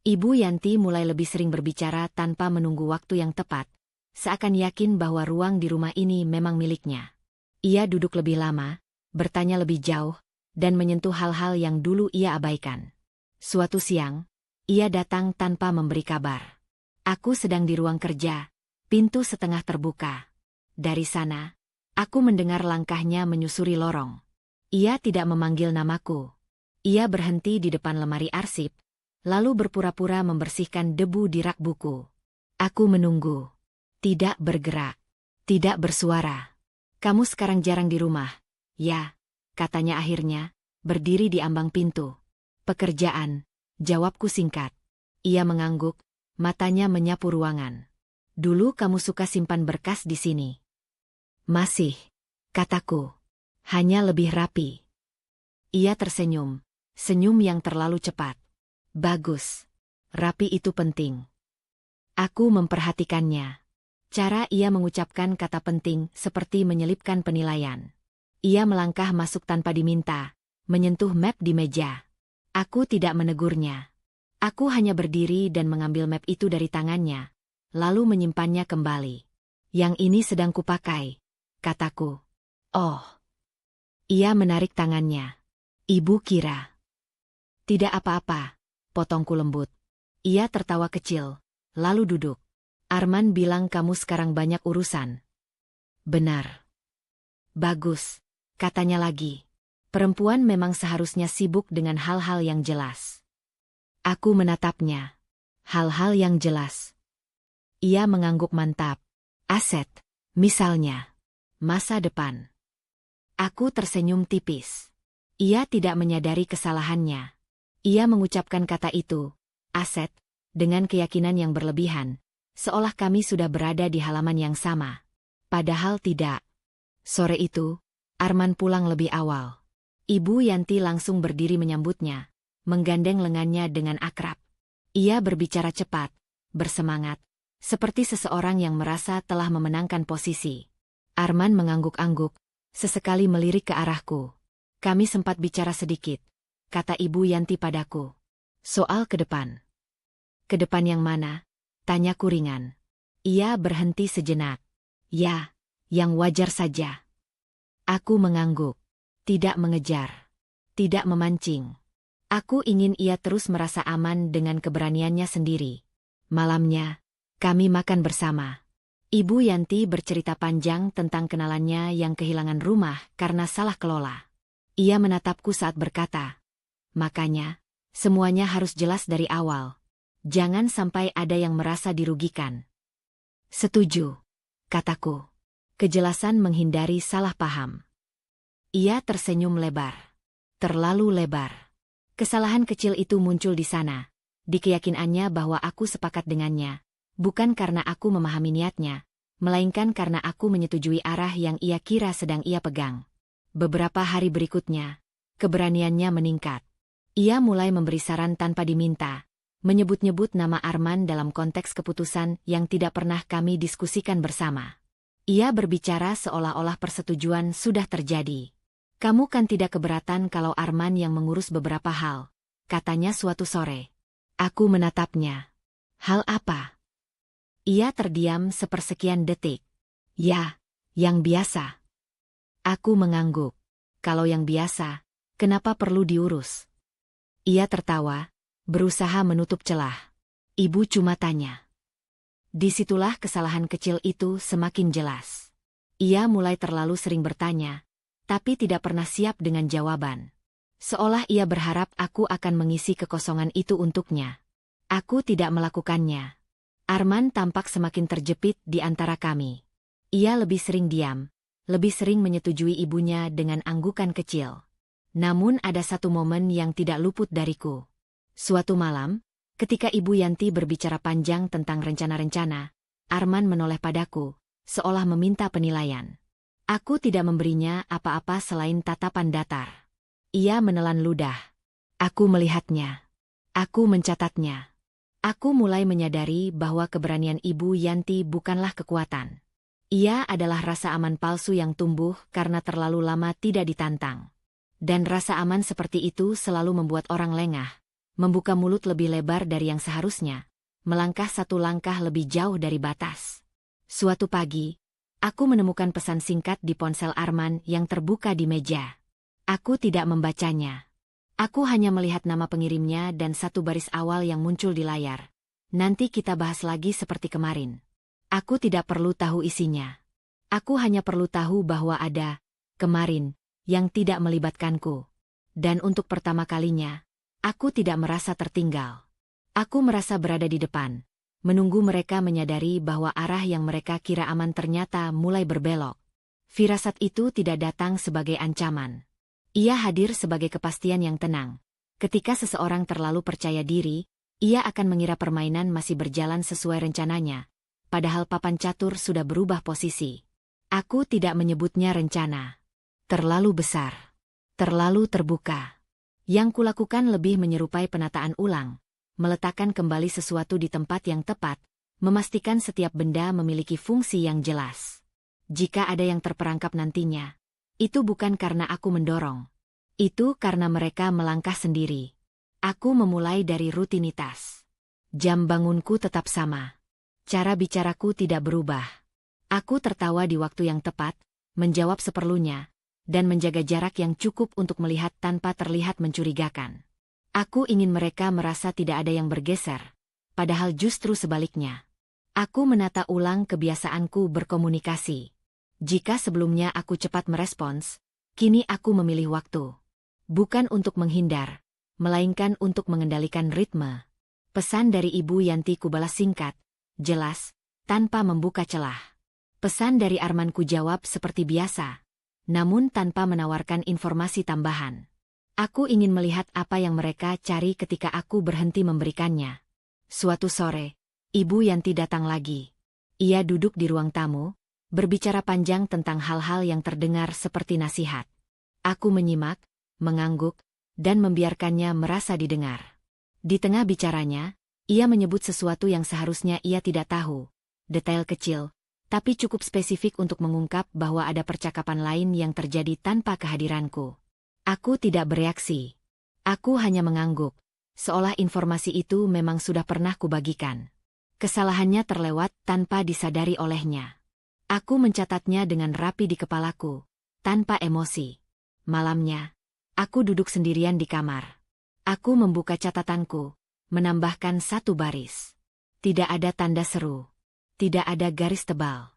Ibu Yanti mulai lebih sering berbicara tanpa menunggu waktu yang tepat, seakan yakin bahwa ruang di rumah ini memang miliknya. Ia duduk lebih lama, bertanya lebih jauh, dan menyentuh hal-hal yang dulu ia abaikan. Suatu siang, ia datang tanpa memberi kabar. Aku sedang di ruang kerja, pintu setengah terbuka. Dari sana, aku mendengar langkahnya menyusuri lorong. Ia tidak memanggil namaku. Ia berhenti di depan lemari arsip, lalu berpura-pura membersihkan debu di rak buku. Aku menunggu. Tidak bergerak. Tidak bersuara. Kamu sekarang jarang di rumah. Ya, katanya akhirnya, berdiri di ambang pintu. Pekerjaan, jawabku singkat. Ia mengangguk, matanya menyapu ruangan. Dulu kamu suka simpan berkas di sini. Masih, kataku. Hanya lebih rapi. Ia tersenyum, senyum yang terlalu cepat. Bagus. Rapi itu penting. Aku memperhatikannya. Cara ia mengucapkan kata penting seperti menyelipkan penilaian. Ia melangkah masuk tanpa diminta, menyentuh map di meja. Aku tidak menegurnya. Aku hanya berdiri dan mengambil map itu dari tangannya, lalu menyimpannya kembali. Yang ini sedang kupakai, kataku. Oh. Ia menarik tangannya. Ibu kira. Tidak apa-apa, potongku lembut. Ia tertawa kecil, lalu duduk. Arman bilang kamu sekarang banyak urusan. Benar. Bagus, katanya lagi. Perempuan memang seharusnya sibuk dengan hal-hal yang jelas. Aku menatapnya. Hal-hal yang jelas. Ia mengangguk mantap. Aset, misalnya. Masa depan. Aku tersenyum tipis. Ia tidak menyadari kesalahannya. Ia mengucapkan kata itu, aset, dengan keyakinan yang berlebihan, seolah kami sudah berada di halaman yang sama. Padahal tidak. Sore itu, Arman pulang lebih awal. Ibu Yanti langsung berdiri menyambutnya, menggandeng lengannya dengan akrab. Ia berbicara cepat, bersemangat, seperti seseorang yang merasa telah memenangkan posisi. Arman mengangguk-angguk, sesekali melirik ke arahku. Kami sempat bicara sedikit, kata Ibu Yanti padaku. Soal ke depan. Ke depan yang mana? Tanyaku ringan. Ia berhenti sejenak. Ya, yang wajar saja. Aku mengangguk. Tidak mengejar. Tidak memancing. Aku ingin ia terus merasa aman dengan keberaniannya sendiri. Malamnya, kami makan bersama. Ibu Yanti bercerita panjang tentang kenalannya yang kehilangan rumah karena salah kelola. Ia menatapku saat berkata, makanya, semuanya harus jelas dari awal. Jangan sampai ada yang merasa dirugikan. Setuju, kataku. Kejelasan menghindari salah paham. Ia tersenyum lebar. Terlalu lebar. Kesalahan kecil itu muncul di sana, di keyakinannya bahwa aku sepakat dengannya, bukan karena aku memahami niatnya, melainkan karena aku menyetujui arah yang ia kira sedang ia pegang. Beberapa hari berikutnya, keberaniannya meningkat. Ia mulai memberi saran tanpa diminta, menyebut-nyebut nama Arman dalam konteks keputusan yang tidak pernah kami diskusikan bersama. Ia berbicara seolah-olah persetujuan sudah terjadi. Kamu kan tidak keberatan kalau Arman yang mengurus beberapa hal, katanya suatu sore. Aku menatapnya. Hal apa? Ia terdiam sepersekian detik. Ya, yang biasa. Aku mengangguk. Kalau yang biasa, kenapa perlu diurus? Ia tertawa, berusaha menutup celah. Ibu cuma tanya. Disitulah kesalahan kecil itu semakin jelas. Ia mulai terlalu sering bertanya, tapi tidak pernah siap dengan jawaban. Seolah ia berharap aku akan mengisi kekosongan itu untuknya. Aku tidak melakukannya. Arman tampak semakin terjepit di antara kami. Ia lebih sering diam, lebih sering menyetujui ibunya dengan anggukan kecil. Namun ada satu momen yang tidak luput dariku. Suatu malam, ketika Ibu Yanti berbicara panjang tentang rencana-rencana, Arman menoleh padaku, seolah meminta penilaian. Aku tidak memberinya apa-apa selain tatapan datar. Ia menelan ludah. Aku melihatnya. Aku mencatatnya. Aku mulai menyadari bahwa keberanian Ibu Yanti bukanlah kekuatan. Ia adalah rasa aman palsu yang tumbuh karena terlalu lama tidak ditantang. Dan rasa aman seperti itu selalu membuat orang lengah, membuka mulut lebih lebar dari yang seharusnya, melangkah satu langkah lebih jauh dari batas. Suatu pagi, aku menemukan pesan singkat di ponsel Arman yang terbuka di meja. Aku tidak membacanya. Aku hanya melihat nama pengirimnya dan satu baris awal yang muncul di layar. Nanti kita bahas lagi seperti kemarin. Aku tidak perlu tahu isinya. Aku hanya perlu tahu bahwa ada kemarin yang tidak melibatkanku. Dan untuk pertama kalinya, aku tidak merasa tertinggal. Aku merasa berada di depan, menunggu mereka menyadari bahwa arah yang mereka kira aman ternyata mulai berbelok. Firasat itu tidak datang sebagai ancaman. Ia hadir sebagai kepastian yang tenang. Ketika seseorang terlalu percaya diri, ia akan mengira permainan masih berjalan sesuai rencananya. Padahal papan catur sudah berubah posisi. Aku tidak menyebutnya rencana. Terlalu besar. Terlalu terbuka. Yang kulakukan lebih menyerupai penataan ulang. Meletakkan kembali sesuatu di tempat yang tepat. Memastikan setiap benda memiliki fungsi yang jelas. Jika ada yang terperangkap nantinya, itu bukan karena aku mendorong. Itu karena mereka melangkah sendiri. Aku memulai dari rutinitas. Jam bangunku tetap sama. Cara bicaraku tidak berubah. Aku tertawa di waktu yang tepat, menjawab seperlunya, dan menjaga jarak yang cukup untuk melihat tanpa terlihat mencurigakan. Aku ingin mereka merasa tidak ada yang bergeser, padahal justru sebaliknya. Aku menata ulang kebiasaanku berkomunikasi. Jika sebelumnya aku cepat merespons, kini aku memilih waktu. Bukan untuk menghindar, melainkan untuk mengendalikan ritme. Pesan dari Ibu Yanti kubalas singkat, jelas, tanpa membuka celah. Pesan dari Arman ku jawab seperti biasa, namun tanpa menawarkan informasi tambahan. Aku ingin melihat apa yang mereka cari ketika aku berhenti memberikannya. Suatu sore, Ibu Yanti datang lagi. Ia duduk di ruang tamu, berbicara panjang tentang hal-hal yang terdengar seperti nasihat. Aku menyimak, mengangguk, dan membiarkannya merasa didengar. Di tengah bicaranya, ia menyebut sesuatu yang seharusnya ia tidak tahu. Detail kecil, tapi cukup spesifik untuk mengungkap bahwa ada percakapan lain yang terjadi tanpa kehadiranku. Aku tidak bereaksi. Aku hanya mengangguk, seolah informasi itu memang sudah pernah kubagikan. Kesalahannya terlewat tanpa disadari olehnya. Aku mencatatnya dengan rapi di kepalaku, tanpa emosi. Malamnya, aku duduk sendirian di kamar. Aku membuka catatanku, menambahkan satu baris. Tidak ada tanda seru. Tidak ada garis tebal.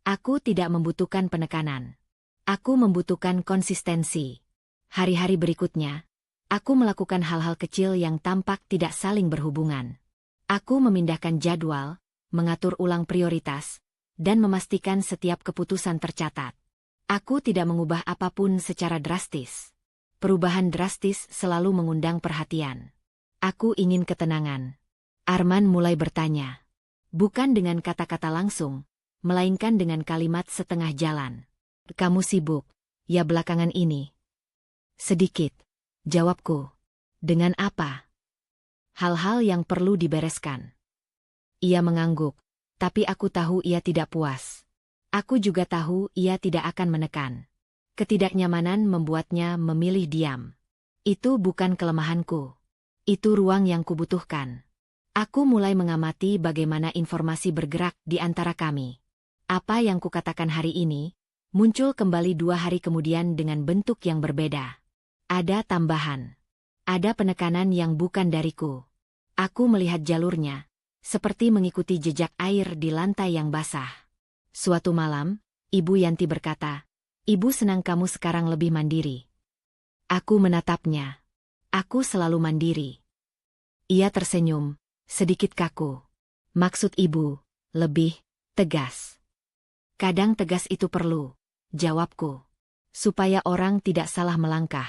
Aku tidak membutuhkan penekanan. Aku membutuhkan konsistensi. Hari-hari berikutnya, aku melakukan hal-hal kecil yang tampak tidak saling berhubungan. Aku memindahkan jadwal, mengatur ulang prioritas, dan memastikan setiap keputusan tercatat. Aku tidak mengubah apapun secara drastis. Perubahan drastis selalu mengundang perhatian. Aku ingin ketenangan. Arman mulai bertanya. Bukan dengan kata-kata langsung, melainkan dengan kalimat setengah jalan. Kamu sibuk, ya belakangan ini? Sedikit, jawabku. Dengan apa? Hal-hal yang perlu dibereskan. Ia mengangguk, tapi aku tahu ia tidak puas. Aku juga tahu ia tidak akan menekan. Ketidaknyamanan membuatnya memilih diam. Itu bukan kelemahanku. Itu ruang yang kubutuhkan. Aku mulai mengamati bagaimana informasi bergerak di antara kami. Apa yang kukatakan hari ini, muncul kembali 2 hari kemudian dengan bentuk yang berbeda. Ada tambahan. Ada penekanan yang bukan dariku. Aku melihat jalurnya, seperti mengikuti jejak air di lantai yang basah. Suatu malam, Ibu Yanti berkata, "Ibu senang kamu sekarang lebih mandiri." Aku menatapnya. Aku selalu mandiri. Ia tersenyum, sedikit kaku. Maksud ibu, lebih tegas. Kadang tegas itu perlu. jawabku. Supaya orang tidak salah melangkah.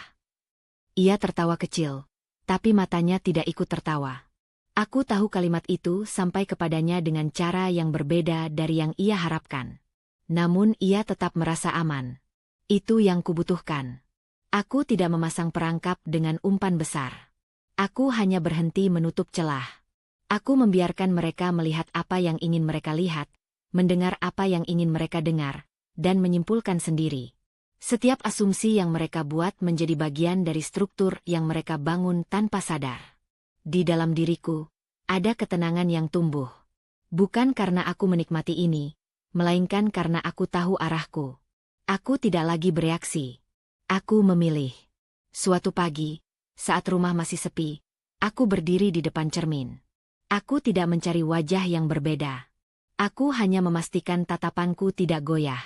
Ia tertawa kecil, tapi matanya tidak ikut tertawa. Aku tahu kalimat itu sampai kepadanya dengan cara yang berbeda dari yang ia harapkan. Namun ia tetap merasa aman. Itu yang kubutuhkan. Aku tidak memasang perangkap dengan umpan besar. Aku hanya berhenti menutup celah. Aku membiarkan mereka melihat apa yang ingin mereka lihat, mendengar apa yang ingin mereka dengar, dan menyimpulkan sendiri. Setiap asumsi yang mereka buat menjadi bagian dari struktur yang mereka bangun tanpa sadar. Di dalam diriku, ada ketenangan yang tumbuh. Bukan karena aku menikmati ini, melainkan karena aku tahu arahku. Aku tidak lagi bereaksi. Aku memilih. Suatu pagi, saat rumah masih sepi, aku berdiri di depan cermin. Aku tidak mencari wajah yang berbeda. Aku hanya memastikan tatapanku tidak goyah.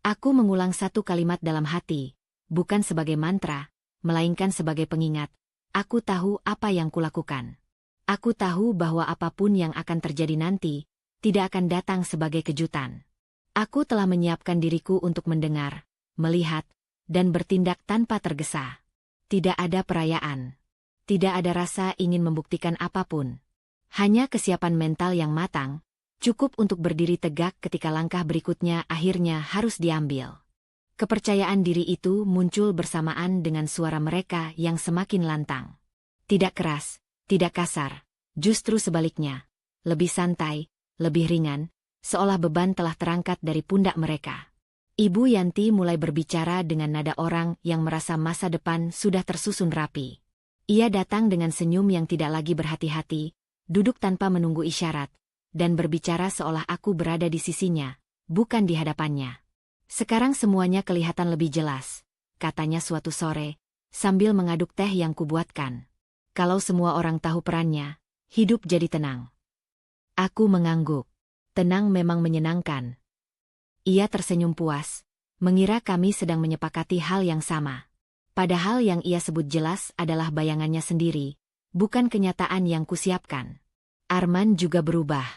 Aku mengulang satu kalimat dalam hati, bukan sebagai mantra, melainkan sebagai pengingat. Aku tahu apa yang kulakukan. Aku tahu bahwa apapun yang akan terjadi nanti, tidak akan datang sebagai kejutan. Aku telah menyiapkan diriku untuk mendengar, melihat, dan bertindak tanpa tergesa. Tidak ada perayaan. Tidak ada rasa ingin membuktikan apapun. Hanya kesiapan mental yang matang, cukup untuk berdiri tegak ketika langkah berikutnya akhirnya harus diambil. Kepercayaan diri itu muncul bersamaan dengan suara mereka yang semakin lantang. Tidak keras, tidak kasar, justru sebaliknya. Lebih santai, lebih ringan, seolah beban telah terangkat dari pundak mereka. Ibu Yanti mulai berbicara dengan nada orang yang merasa masa depan sudah tersusun rapi. Ia datang dengan senyum yang tidak lagi berhati-hati, duduk tanpa menunggu isyarat, dan berbicara seolah aku berada di sisinya, bukan di hadapannya. Sekarang semuanya kelihatan lebih jelas, katanya suatu sore, sambil mengaduk teh yang kubuatkan. Kalau semua orang tahu perannya, hidup jadi tenang. Aku mengangguk. Tenang memang menyenangkan. Ia tersenyum puas, mengira kami sedang menyepakati hal yang sama. Padahal yang ia sebut jelas adalah bayangannya sendiri, bukan kenyataan yang kusiapkan. Arman juga berubah.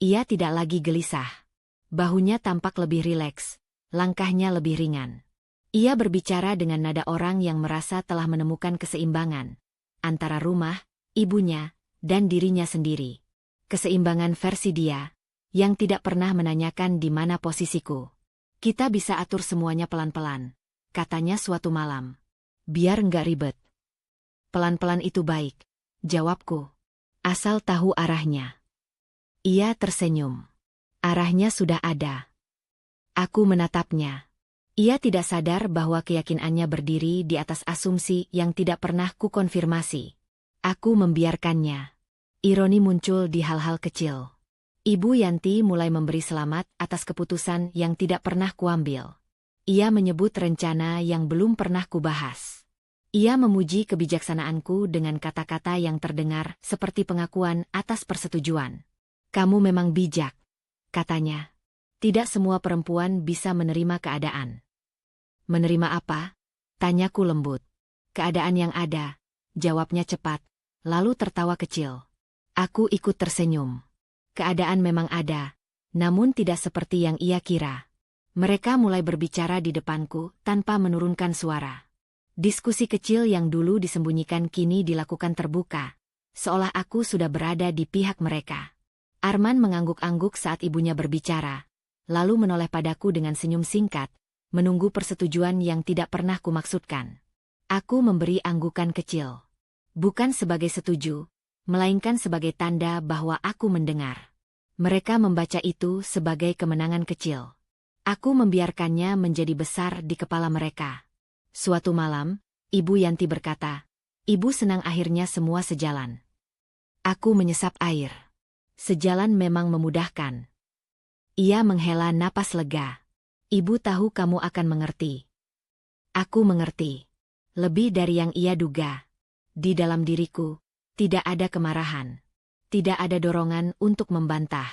Ia tidak lagi gelisah. Bahunya tampak lebih rileks, langkahnya lebih ringan. Ia berbicara dengan nada orang yang merasa telah menemukan keseimbangan antara rumah, ibunya, dan dirinya sendiri. Keseimbangan versi dia, yang tidak pernah menanyakan di mana posisiku. Kita bisa atur semuanya pelan-pelan, katanya suatu malam. Biar enggak ribet. Pelan-pelan itu baik, jawabku. Asal tahu arahnya. Ia tersenyum. Arahnya sudah ada. Aku menatapnya. Ia tidak sadar bahwa keyakinannya berdiri di atas asumsi yang tidak pernah kukonfirmasi. Aku membiarkannya. Ironi muncul di hal-hal kecil. Ibu Yanti mulai memberi selamat atas keputusan yang tidak pernah kuambil. Ia menyebut rencana yang belum pernah kubahas. Ia memuji kebijaksanaanku dengan kata-kata yang terdengar seperti pengakuan atas persetujuan. Kamu memang bijak, katanya. Tidak semua perempuan bisa menerima keadaan. Menerima apa? Tanyaku lembut. Keadaan yang ada, jawabnya cepat, lalu tertawa kecil. Aku ikut tersenyum. Keadaan memang ada, namun tidak seperti yang ia kira. Mereka mulai berbicara di depanku tanpa menurunkan suara. Diskusi kecil yang dulu disembunyikan kini dilakukan terbuka, seolah aku sudah berada di pihak mereka. Arman mengangguk-angguk saat ibunya berbicara, lalu menoleh padaku dengan senyum singkat, menunggu persetujuan yang tidak pernah kumaksudkan. Aku memberi anggukan kecil. Bukan sebagai setuju, melainkan sebagai tanda bahwa aku mendengar. Mereka membaca itu sebagai kemenangan kecil. Aku membiarkannya menjadi besar di kepala mereka. Suatu malam, Ibu Yanti berkata, "Ibu senang akhirnya semua sejalan." Aku menyesap air. Sejalan memang memudahkan. Ia menghela napas lega. Ibu tahu kamu akan mengerti. Aku mengerti. Lebih dari yang ia duga. Di dalam diriku, tidak ada kemarahan. Tidak ada dorongan untuk membantah.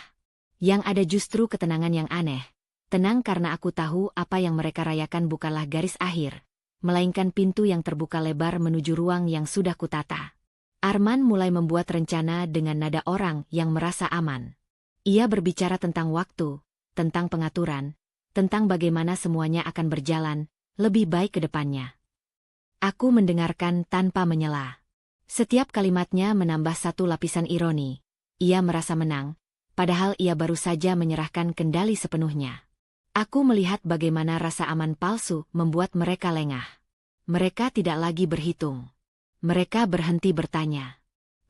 Yang ada justru ketenangan yang aneh. Tenang karena aku tahu apa yang mereka rayakan bukanlah garis akhir, melainkan pintu yang terbuka lebar menuju ruang yang sudah kutata. Arman mulai membuat rencana dengan nada orang yang merasa aman. Ia berbicara tentang waktu, tentang pengaturan, tentang bagaimana semuanya akan berjalan lebih baik ke depannya. Aku mendengarkan tanpa menyela. Setiap kalimatnya menambah satu lapisan ironi. Ia merasa menang, padahal ia baru saja menyerahkan kendali sepenuhnya. Aku melihat bagaimana rasa aman palsu membuat mereka lengah. Mereka tidak lagi berhitung. Mereka berhenti bertanya.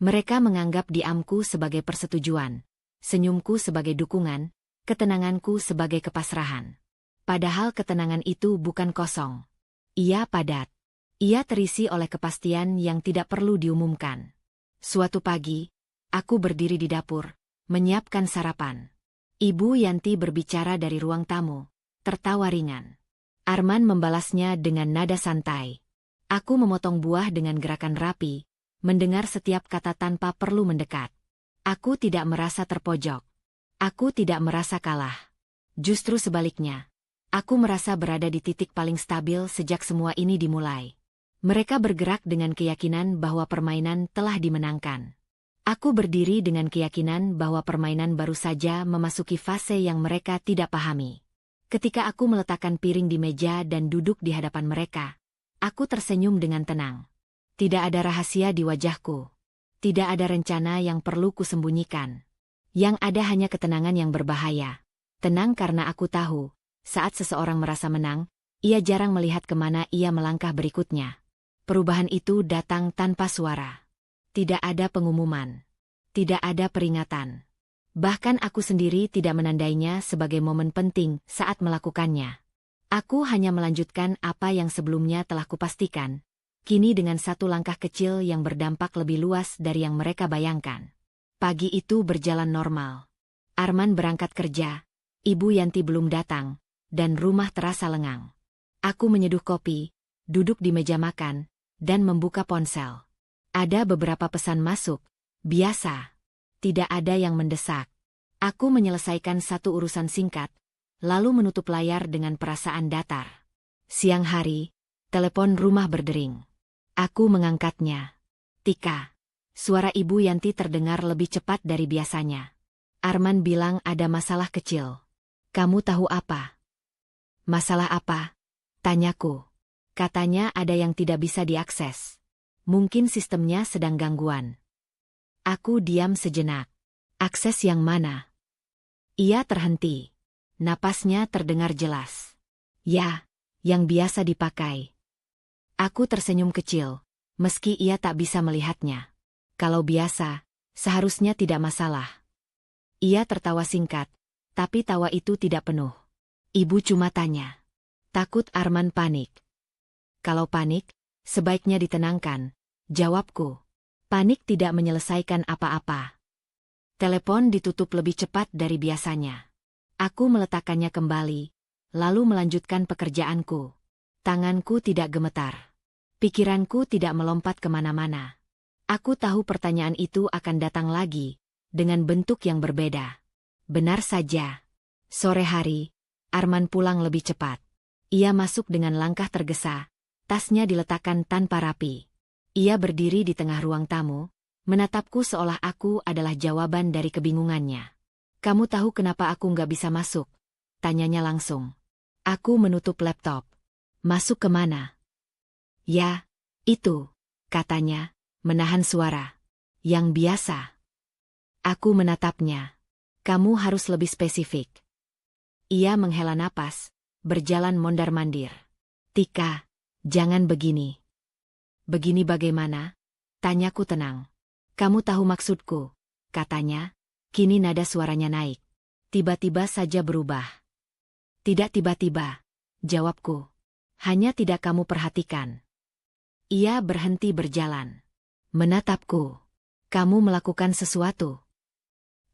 Mereka menganggap diamku sebagai persetujuan, senyumku sebagai dukungan, ketenanganku sebagai kepasrahan. Padahal ketenangan itu bukan kosong. Ia padat. Ia terisi oleh kepastian yang tidak perlu diumumkan. Suatu pagi, aku berdiri di dapur, menyiapkan sarapan. Ibu Yanti berbicara dari ruang tamu, tertawa ringan. Arman membalasnya dengan nada santai. Aku memotong buah dengan gerakan rapi, mendengar setiap kata tanpa perlu mendekat. Aku tidak merasa terpojok. Aku tidak merasa kalah. Justru sebaliknya, aku merasa berada di titik paling stabil sejak semua ini dimulai. Mereka bergerak dengan keyakinan bahwa permainan telah dimenangkan. Aku berdiri dengan keyakinan bahwa permainan baru saja memasuki fase yang mereka tidak pahami. Ketika aku meletakkan piring di meja dan duduk di hadapan mereka, aku tersenyum dengan tenang. Tidak ada rahasia di wajahku. Tidak ada rencana yang perlu kusembunyikan. Yang ada hanya ketenangan yang berbahaya. Tenang karena aku tahu, saat seseorang merasa menang, ia jarang melihat kemana ia melangkah berikutnya. Perubahan itu datang tanpa suara. Tidak ada pengumuman. Tidak ada peringatan. Bahkan aku sendiri tidak menandainya sebagai momen penting saat melakukannya. Aku hanya melanjutkan apa yang sebelumnya telah kupastikan, kini dengan satu langkah kecil yang berdampak lebih luas dari yang mereka bayangkan. Pagi itu berjalan normal. Arman berangkat kerja, Ibu Yanti belum datang, dan rumah terasa lengang. Aku menyeduh kopi, duduk di meja makan, dan membuka ponsel. Ada beberapa pesan masuk, biasa. Tidak ada yang mendesak. Aku menyelesaikan satu urusan singkat, lalu menutup layar dengan perasaan datar. Siang hari, telepon rumah berdering. Aku mengangkatnya. Tika. Suara Ibu Yanti terdengar lebih cepat dari biasanya. Arman bilang ada masalah kecil. Kamu tahu apa? Masalah apa? Tanyaku. Katanya ada yang tidak bisa diakses. Mungkin sistemnya sedang gangguan. Aku diam sejenak. Akses yang mana? Ia terhenti. Napasnya terdengar jelas. Ya, yang biasa dipakai. Aku tersenyum kecil, meski ia tak bisa melihatnya. Kalau biasa, seharusnya tidak masalah. Ia tertawa singkat, tapi tawa itu tidak penuh. Ibu cuma tanya. Takut Arman panik. Kalau panik, sebaiknya ditenangkan, jawabku. Panik tidak menyelesaikan apa-apa. Telepon ditutup lebih cepat dari biasanya. Aku meletakkannya kembali, lalu melanjutkan pekerjaanku. Tanganku tidak gemetar. Pikiranku tidak melompat kemana-mana. Aku tahu pertanyaan itu akan datang lagi, dengan bentuk yang berbeda. Benar saja. Sore hari, Arman pulang lebih cepat. Ia masuk dengan langkah tergesa, tasnya diletakkan tanpa rapi. Ia berdiri di tengah ruang tamu, menatapku seolah aku adalah jawaban dari kebingungannya. Kamu tahu kenapa aku nggak bisa masuk? Tanyanya langsung. Aku menutup laptop. Masuk kemana? Ya, itu, katanya, menahan suara. Yang biasa. Aku menatapnya. Kamu harus lebih spesifik. Ia menghela napas, berjalan mondar-mandir. Tika, jangan begini. Begini bagaimana? Tanyaku tenang. Kamu tahu maksudku, katanya. Kini nada suaranya naik. Tiba-tiba saja berubah. Tidak tiba-tiba, jawabku. Hanya tidak kamu perhatikan. Ia berhenti berjalan. Menatapku. Kamu melakukan sesuatu.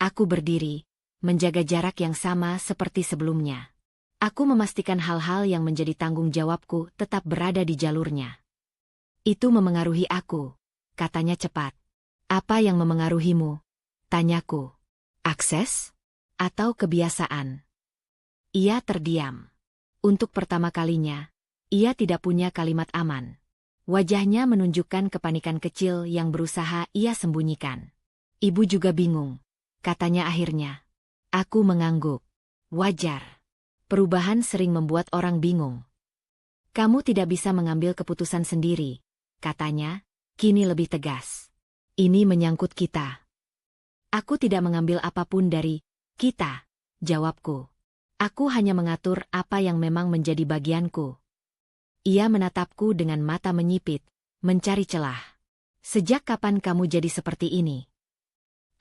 Aku berdiri, menjaga jarak yang sama seperti sebelumnya. Aku memastikan hal-hal yang menjadi tanggung jawabku tetap berada di jalurnya. Itu memengaruhi aku, katanya cepat. Apa yang memengaruhimu? Tanyaku. Akses? Atau kebiasaan? Ia terdiam. Untuk pertama kalinya, ia tidak punya kalimat aman. Wajahnya menunjukkan kepanikan kecil yang berusaha ia sembunyikan. Ibu juga bingung, katanya akhirnya. Aku mengangguk. Wajar. Perubahan sering membuat orang bingung. Kamu tidak bisa mengambil keputusan sendiri, katanya, kini lebih tegas. Ini menyangkut kita. Aku tidak mengambil apapun dari kita, jawabku. Aku hanya mengatur apa yang memang menjadi bagianku. Ia menatapku dengan mata menyipit, mencari celah. Sejak kapan kamu jadi seperti ini?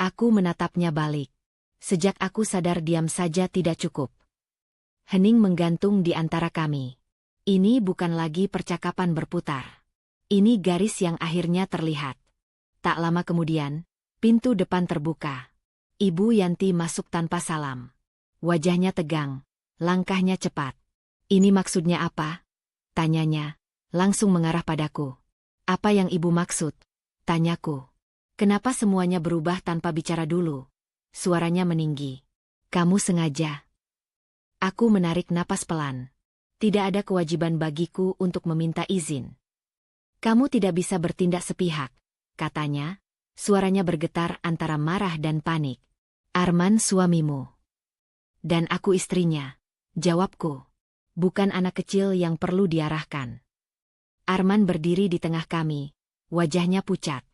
Aku menatapnya balik. Sejak aku sadar diam saja tidak cukup. Hening menggantung di antara kami. Ini bukan lagi percakapan berputar. Ini garis yang akhirnya terlihat. Tak lama kemudian, pintu depan terbuka. Ibu Yanti masuk tanpa salam. Wajahnya tegang, langkahnya cepat. Ini maksudnya apa? Tanyanya, langsung mengarah padaku. Apa yang ibu maksud? Tanyaku. Kenapa semuanya berubah tanpa bicara dulu? Suaranya meninggi. Kamu sengaja. Aku menarik napas pelan. Tidak ada kewajiban bagiku untuk meminta izin. Kamu tidak bisa bertindak sepihak, katanya. Suaranya bergetar antara marah dan panik. Arman suamimu. Dan aku istrinya, jawabku. Bukan anak kecil yang perlu diarahkan. Arman berdiri di tengah kami, wajahnya pucat.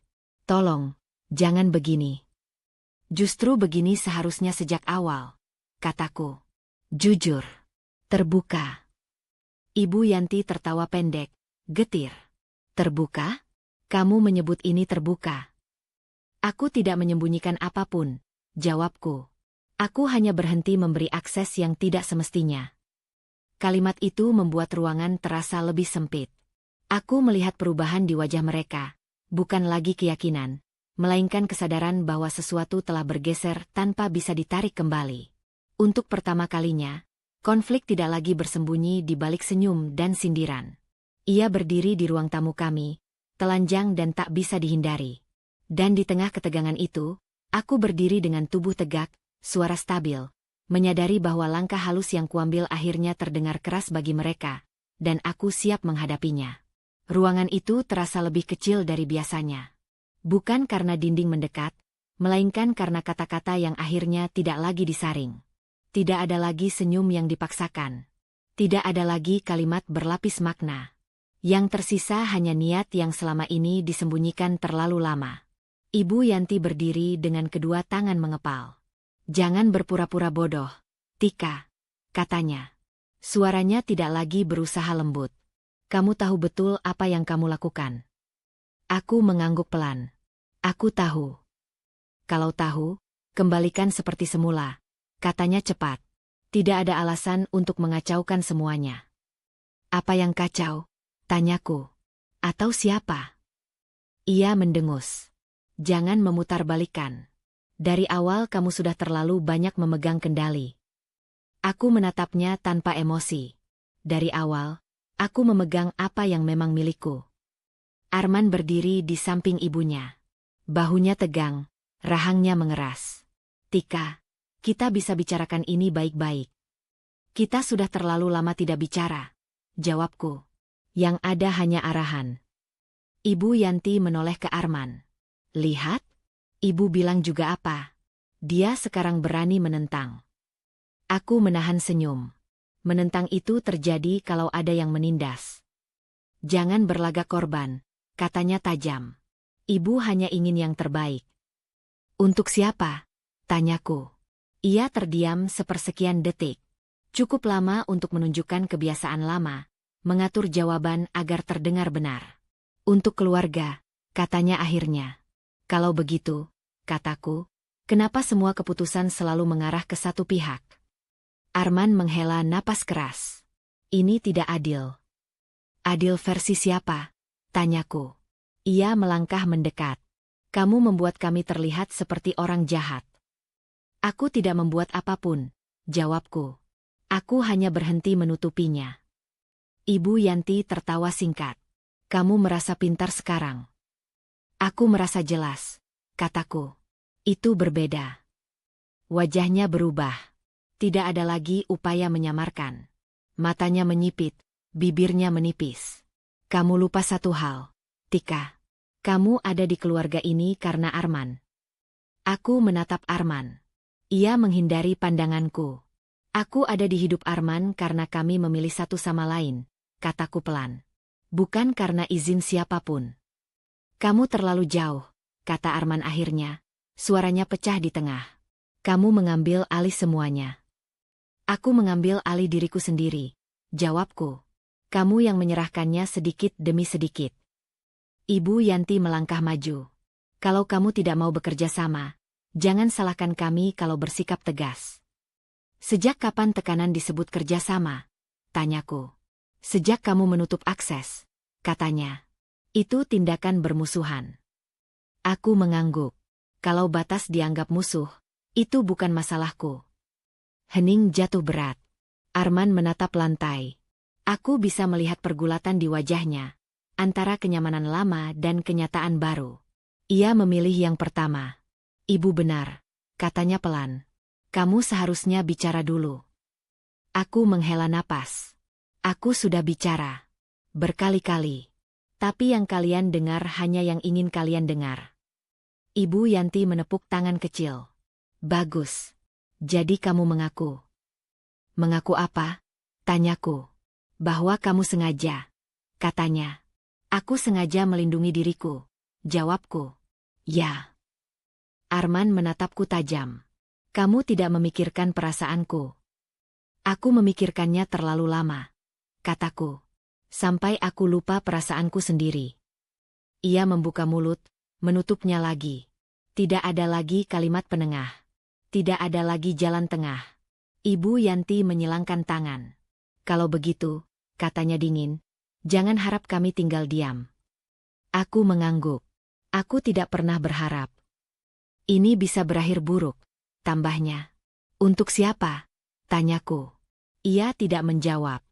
Tolong, jangan begini. Justru begini seharusnya sejak awal, kataku. Jujur, terbuka. Ibu Yanti tertawa pendek, getir. Terbuka? Kamu menyebut ini terbuka? Aku tidak menyembunyikan apapun, jawabku. Aku hanya berhenti memberi akses yang tidak semestinya. Kalimat itu membuat ruangan terasa lebih sempit. Aku melihat perubahan di wajah mereka, bukan lagi keyakinan, melainkan kesadaran bahwa sesuatu telah bergeser tanpa bisa ditarik kembali. Untuk pertama kalinya, konflik tidak lagi bersembunyi di balik senyum dan sindiran. Ia berdiri di ruang tamu kami, telanjang dan tak bisa dihindari. Dan di tengah ketegangan itu, aku berdiri dengan tubuh tegak, suara stabil, menyadari bahwa langkah halus yang kuambil akhirnya terdengar keras bagi mereka, dan aku siap menghadapinya. Ruangan itu terasa lebih kecil dari biasanya. Bukan karena dinding mendekat, melainkan karena kata-kata yang akhirnya tidak lagi disaring. Tidak ada lagi senyum yang dipaksakan. Tidak ada lagi kalimat berlapis makna. Yang tersisa hanya niat yang selama ini disembunyikan terlalu lama. Ibu Yanti berdiri dengan kedua tangan mengepal. Jangan berpura-pura bodoh, Tika, katanya. Suaranya tidak lagi berusaha lembut. Kamu tahu betul apa yang kamu lakukan. Aku mengangguk pelan. Aku tahu. Kalau tahu, kembalikan seperti semula. Katanya cepat. Tidak ada alasan untuk mengacaukan semuanya. Apa yang kacau? Tanyaku. Atau siapa? Ia mendengus. Jangan memutarbalikkan. Dari awal kamu sudah terlalu banyak memegang kendali. Aku menatapnya tanpa emosi. Dari awal, aku memegang apa yang memang milikku. Arman berdiri di samping ibunya. Bahunya tegang, rahangnya mengeras. Tika, kita bisa bicarakan ini baik-baik. Kita sudah terlalu lama tidak bicara, jawabku. Yang ada hanya arahan. Ibu Yanti menoleh ke Arman. Lihat, ibu bilang juga apa? Dia sekarang berani menentang. Aku menahan senyum. Menentang itu terjadi kalau ada yang menindas. Jangan berlagak korban, katanya tajam. Ibu hanya ingin yang terbaik. Untuk siapa? Tanyaku. Ia terdiam sepersekian detik. Cukup lama untuk menunjukkan kebiasaan lama, mengatur jawaban agar terdengar benar. Untuk keluarga, katanya akhirnya. Kalau begitu, kataku, kenapa semua keputusan selalu mengarah ke satu pihak? Arman menghela napas keras. Ini tidak adil. Adil versi siapa? Tanyaku. Ia melangkah mendekat. Kamu membuat kami terlihat seperti orang jahat. Aku tidak membuat apapun, jawabku. Aku hanya berhenti menutupinya. Ibu Yanti tertawa singkat. Kamu merasa pintar sekarang. Aku merasa jelas, kataku. Itu berbeda. Wajahnya berubah. Tidak ada lagi upaya menyamarkan. Matanya menyipit, bibirnya menipis. Kamu lupa satu hal, Tika. Kamu ada di keluarga ini karena Arman. Aku menatap Arman. Ia menghindari pandanganku. Aku ada di hidup Arman karena kami memilih satu sama lain, kataku pelan. Bukan karena izin siapapun. Kamu terlalu jauh, kata Arman akhirnya. Suaranya pecah di tengah. Kamu mengambil alih semuanya. Aku mengambil alih diriku sendiri, jawabku. Kamu yang menyerahkannya sedikit demi sedikit. Ibu Yanti melangkah maju. Kalau kamu tidak mau bekerja sama, jangan salahkan kami kalau bersikap tegas. Sejak kapan tekanan disebut kerjasama? Tanyaku. Sejak kamu menutup akses, katanya. Itu tindakan bermusuhan. Aku mengangguk. Kalau batas dianggap musuh, itu bukan masalahku. Hening jatuh berat. Arman menatap lantai. Aku bisa melihat pergulatan di wajahnya, antara kenyamanan lama dan kenyataan baru. Ia memilih yang pertama. Ibu benar, katanya pelan. Kamu seharusnya bicara dulu. Aku menghela napas. Aku sudah bicara. Berkali-kali. Tapi yang kalian dengar hanya yang ingin kalian dengar. Ibu Yanti menepuk tangan kecil. Bagus. Jadi kamu mengaku. Mengaku apa? Tanyaku. Bahwa kamu sengaja. Katanya. Aku sengaja melindungi diriku. Jawabku. Ya. Arman menatapku tajam. Kamu tidak memikirkan perasaanku. Aku memikirkannya terlalu lama. Kataku. Sampai aku lupa perasaanku sendiri. Ia membuka mulut, menutupnya lagi. Tidak ada lagi kalimat penengah. Tidak ada lagi jalan tengah. Ibu Yanti menyilangkan tangan. Kalau begitu, katanya dingin, jangan harap kami tinggal diam. Aku mengangguk. Aku tidak pernah berharap. Ini bisa berakhir buruk. Tambahnya. Untuk siapa? Tanyaku. Ia tidak menjawab.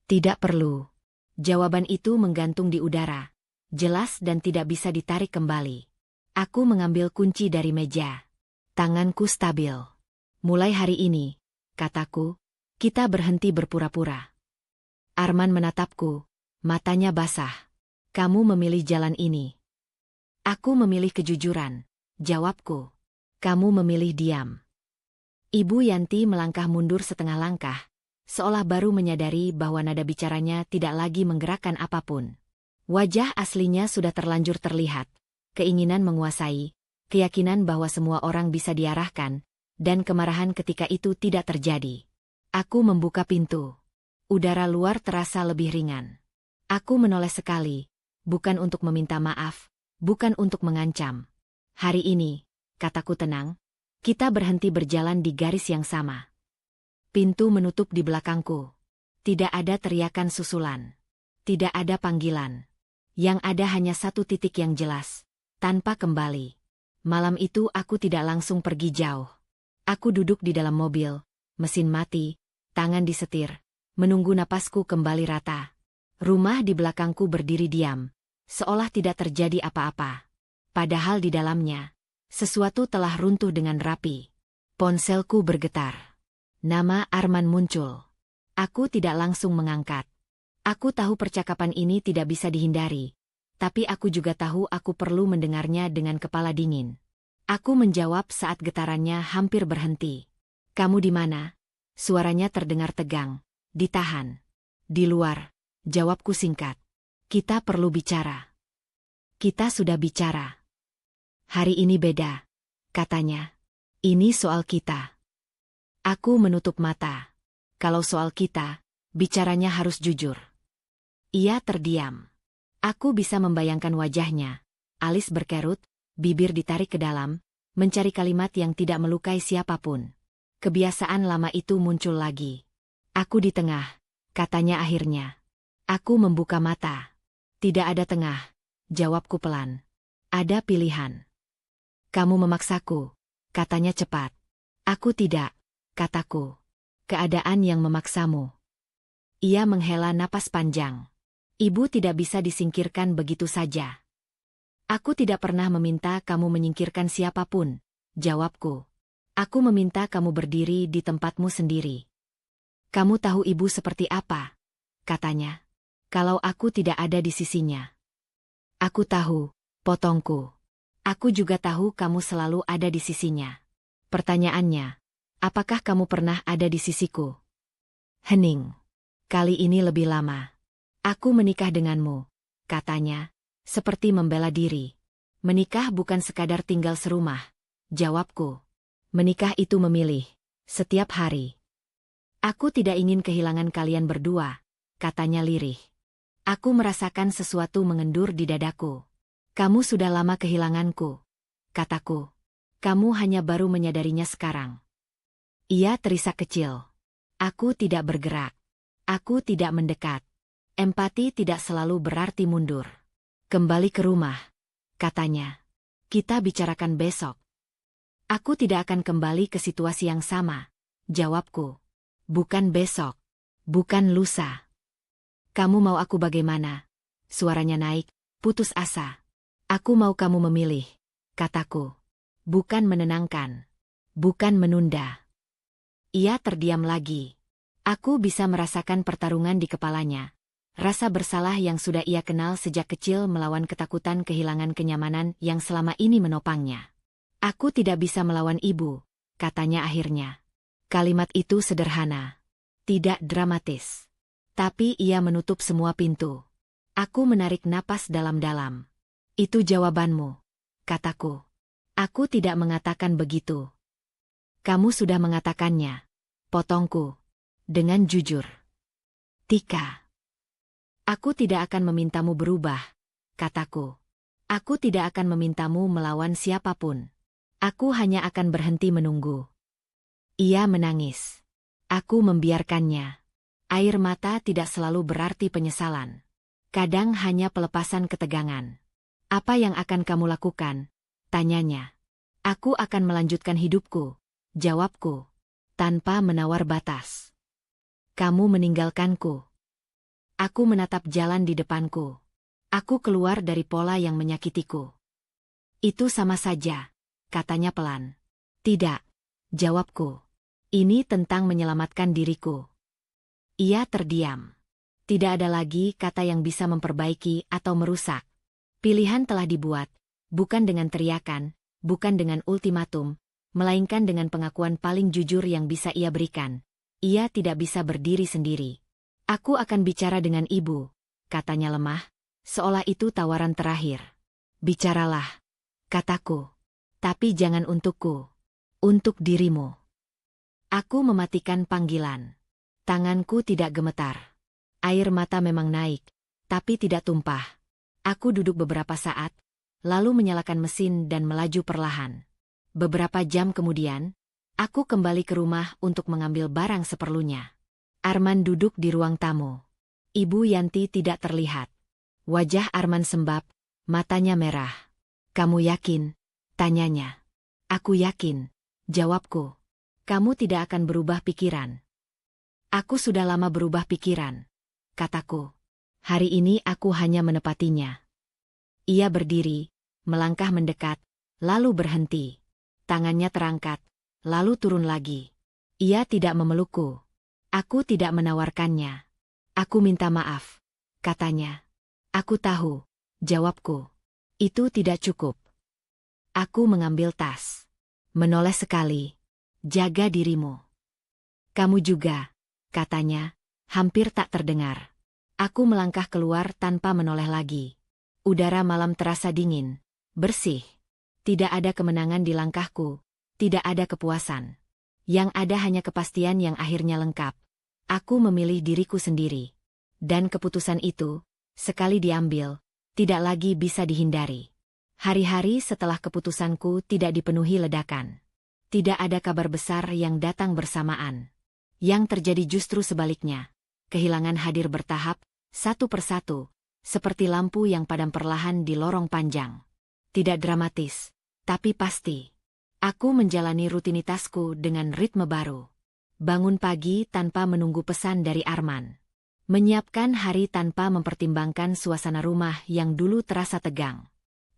Tidak perlu. Jawaban itu menggantung di udara. Jelas dan tidak bisa ditarik kembali. Aku mengambil kunci dari meja. Tanganku stabil. Mulai hari ini, kataku, kita berhenti berpura-pura. Arman menatapku. Matanya basah. Kamu memilih jalan ini. Aku memilih kejujuran. Jawabku. Kamu memilih diam. Ibu Yanti melangkah mundur setengah langkah, seolah baru menyadari bahwa nada bicaranya tidak lagi menggerakkan apapun. Wajah aslinya sudah terlanjur terlihat, keinginan menguasai, keyakinan bahwa semua orang bisa diarahkan, dan kemarahan ketika itu tidak terjadi. Aku membuka pintu. Udara luar terasa lebih ringan. Aku menoleh sekali, bukan untuk meminta maaf, bukan untuk mengancam. Hari ini, kataku tenang, kita berhenti berjalan di garis yang sama. Pintu menutup di belakangku. Tidak ada teriakan susulan. Tidak ada panggilan. Yang ada hanya satu titik yang jelas. Tanpa kembali. Malam itu aku tidak langsung pergi jauh. Aku duduk di dalam mobil, mesin mati, tangan disetir, menunggu napasku kembali rata. Rumah di belakangku berdiri diam, seolah tidak terjadi apa-apa. Padahal di dalamnya, sesuatu telah runtuh dengan rapi. Ponselku bergetar. Nama Arman muncul. Aku tidak langsung mengangkat. Aku tahu percakapan ini tidak bisa dihindari. Tapi aku juga tahu aku perlu mendengarnya dengan kepala dingin. Aku menjawab saat getarannya hampir berhenti. Kamu di mana? Suaranya terdengar tegang. Ditahan. Di luar. Jawabku singkat. Kita perlu bicara. Kita sudah bicara. Hari ini beda, katanya. Ini soal kita. Aku menutup mata. Kalau soal kita, bicaranya harus jujur. Ia terdiam. Aku bisa membayangkan wajahnya. Alis berkerut, bibir ditarik ke dalam, mencari kalimat yang tidak melukai siapapun. Kebiasaan lama itu muncul lagi. Aku di tengah, katanya akhirnya. Aku membuka mata. Tidak ada tengah, jawabku pelan. Ada pilihan. Kamu memaksaku, katanya cepat. Aku tidak, kataku. Keadaan yang memaksamu. Ia menghela napas panjang. Ibu tidak bisa disingkirkan begitu saja. Aku tidak pernah meminta kamu menyingkirkan siapapun, jawabku. Aku meminta kamu berdiri di tempatmu sendiri. Kamu tahu ibu seperti apa? Katanya. Kalau aku tidak ada di sisinya. Aku tahu, potongku. Aku juga tahu kamu selalu ada di sisinya. Pertanyaannya, apakah kamu pernah ada di sisiku? Hening. Kali ini lebih lama. Aku menikah denganmu, katanya, seperti membela diri. Menikah bukan sekadar tinggal serumah, jawabku. Menikah itu memilih, setiap hari. Aku tidak ingin kehilangan kalian berdua, katanya lirih. Aku merasakan sesuatu mengendur di dadaku. Kamu sudah lama kehilanganku, kataku. Kamu hanya baru menyadarinya sekarang. Ia terisak kecil. Aku tidak bergerak. Aku tidak mendekat. Empati tidak selalu berarti mundur. Kembali ke rumah, katanya. Kita bicarakan besok. Aku tidak akan kembali ke situasi yang sama, jawabku. Bukan besok. Bukan lusa. Kamu mau aku bagaimana? Suaranya naik, putus asa. Aku mau kamu memilih, kataku. Bukan menenangkan. Bukan menunda. Ia terdiam lagi. Aku bisa merasakan pertarungan di kepalanya. Rasa bersalah yang sudah ia kenal sejak kecil melawan ketakutan kehilangan kenyamanan yang selama ini menopangnya. Aku tidak bisa melawan ibu, katanya akhirnya. Kalimat itu sederhana. Tidak dramatis. Tapi ia menutup semua pintu. Aku menarik napas dalam-dalam. Itu jawabanmu, kataku. Aku tidak mengatakan begitu. Kamu sudah mengatakannya, potongku. Dengan jujur. Tika. Aku tidak akan memintamu berubah, kataku. Aku tidak akan memintamu melawan siapapun. Aku hanya akan berhenti menunggu. Ia menangis. Aku membiarkannya. Air mata tidak selalu berarti penyesalan. Kadang hanya pelepasan ketegangan. Apa yang akan kamu lakukan? Tanyanya. Aku akan melanjutkan hidupku, jawabku. Tanpa menawar batas. Kamu meninggalkanku. Aku menatap jalan di depanku. Aku keluar dari pola yang menyakitiku. Itu sama saja, katanya pelan. Tidak, jawabku. Ini tentang menyelamatkan diriku. Ia terdiam. Tidak ada lagi kata yang bisa memperbaiki atau merusak. Pilihan telah dibuat, bukan dengan teriakan, bukan dengan ultimatum, melainkan dengan pengakuan paling jujur yang bisa ia berikan. Ia tidak bisa berdiri sendiri. Aku akan bicara dengan ibu, katanya lemah, seolah itu tawaran terakhir. Bicaralah, kataku. Tapi jangan untukku. Untuk dirimu. Aku mematikan panggilan. Tanganku tidak gemetar. Air mata memang naik, tapi tidak tumpah. Aku duduk beberapa saat, lalu menyalakan mesin dan melaju perlahan. Beberapa jam kemudian, aku kembali ke rumah untuk mengambil barang seperlunya. Arman duduk di ruang tamu. Ibu Yanti tidak terlihat. Wajah Arman sembab, matanya merah. Kamu yakin? Tanyanya. Aku yakin, jawabku. Kamu tidak akan berubah pikiran. Aku sudah lama berubah pikiran, kataku. Hari ini aku hanya menepatinya. Ia berdiri, melangkah mendekat, lalu berhenti. Tangannya terangkat, lalu turun lagi. Ia tidak memelukku. Aku tidak menawarkannya. Aku minta maaf, katanya. Aku tahu, jawabku. Itu tidak cukup. Aku mengambil tas. Menoleh sekali. Jaga dirimu. Kamu juga, katanya, hampir tak terdengar. Aku melangkah keluar tanpa menoleh lagi. Udara malam terasa dingin, bersih. Tidak ada kemenangan di langkahku, tidak ada kepuasan. Yang ada hanya kepastian yang akhirnya lengkap. Aku memilih diriku sendiri. Dan keputusan itu, sekali diambil, tidak lagi bisa dihindari. Hari-hari setelah keputusanku tidak dipenuhi ledakan. Tidak ada kabar besar yang datang bersamaan. Yang terjadi justru sebaliknya. Kehilangan hadir bertahap, satu persatu, seperti lampu yang padam perlahan di lorong panjang. Tidak dramatis, tapi pasti. Aku menjalani rutinitasku dengan ritme baru. Bangun pagi tanpa menunggu pesan dari Arman. Menyiapkan hari tanpa mempertimbangkan suasana rumah yang dulu terasa tegang.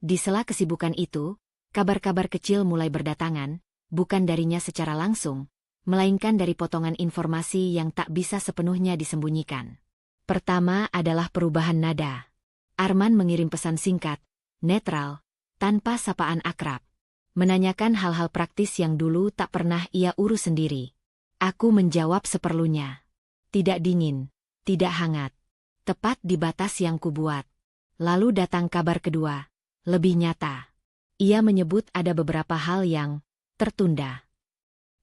Di sela kesibukan itu, kabar-kabar kecil mulai berdatangan, bukan darinya secara langsung, melainkan dari potongan informasi yang tak bisa sepenuhnya disembunyikan. Pertama adalah perubahan nada. Arman mengirim pesan singkat, netral, tanpa sapaan akrab. menanyakan hal-hal praktis yang dulu tak pernah ia urus sendiri. Aku menjawab seperlunya. Tidak dingin, tidak hangat. Tepat di batas yang kubuat. Lalu datang kabar kedua, lebih nyata. Ia menyebut ada beberapa hal yang tertunda.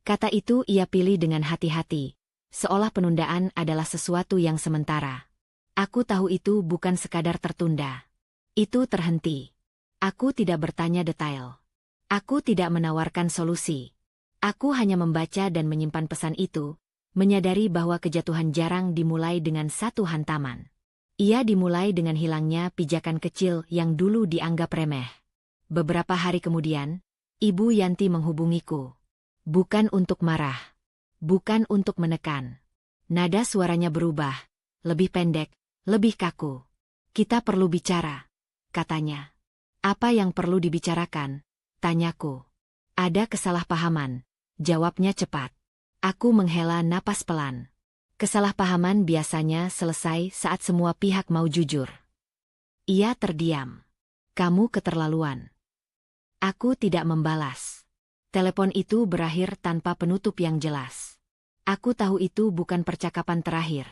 Kata itu ia pilih dengan hati-hati, seolah penundaan adalah sesuatu yang sementara. Aku tahu itu bukan sekadar tertunda. Itu terhenti. Aku tidak bertanya detail. Aku tidak menawarkan solusi. Aku hanya membaca dan menyimpan pesan itu, menyadari bahwa kejatuhan jarang dimulai dengan satu hantaman. Ia dimulai dengan hilangnya pijakan kecil yang dulu dianggap remeh. Beberapa hari kemudian, Ibu Yanti menghubungiku. Bukan untuk marah. Bukan untuk menekan. Nada suaranya berubah, lebih pendek, lebih kaku. Kita perlu bicara, katanya. Apa yang perlu dibicarakan? Tanyaku. Ada kesalahpahaman, jawabnya cepat. Aku menghela napas pelan. Kesalahpahaman biasanya selesai saat semua pihak mau jujur. Ia terdiam. Kamu keterlaluan. Aku tidak membalas. Telepon itu berakhir tanpa penutup yang jelas. Aku tahu itu bukan percakapan terakhir.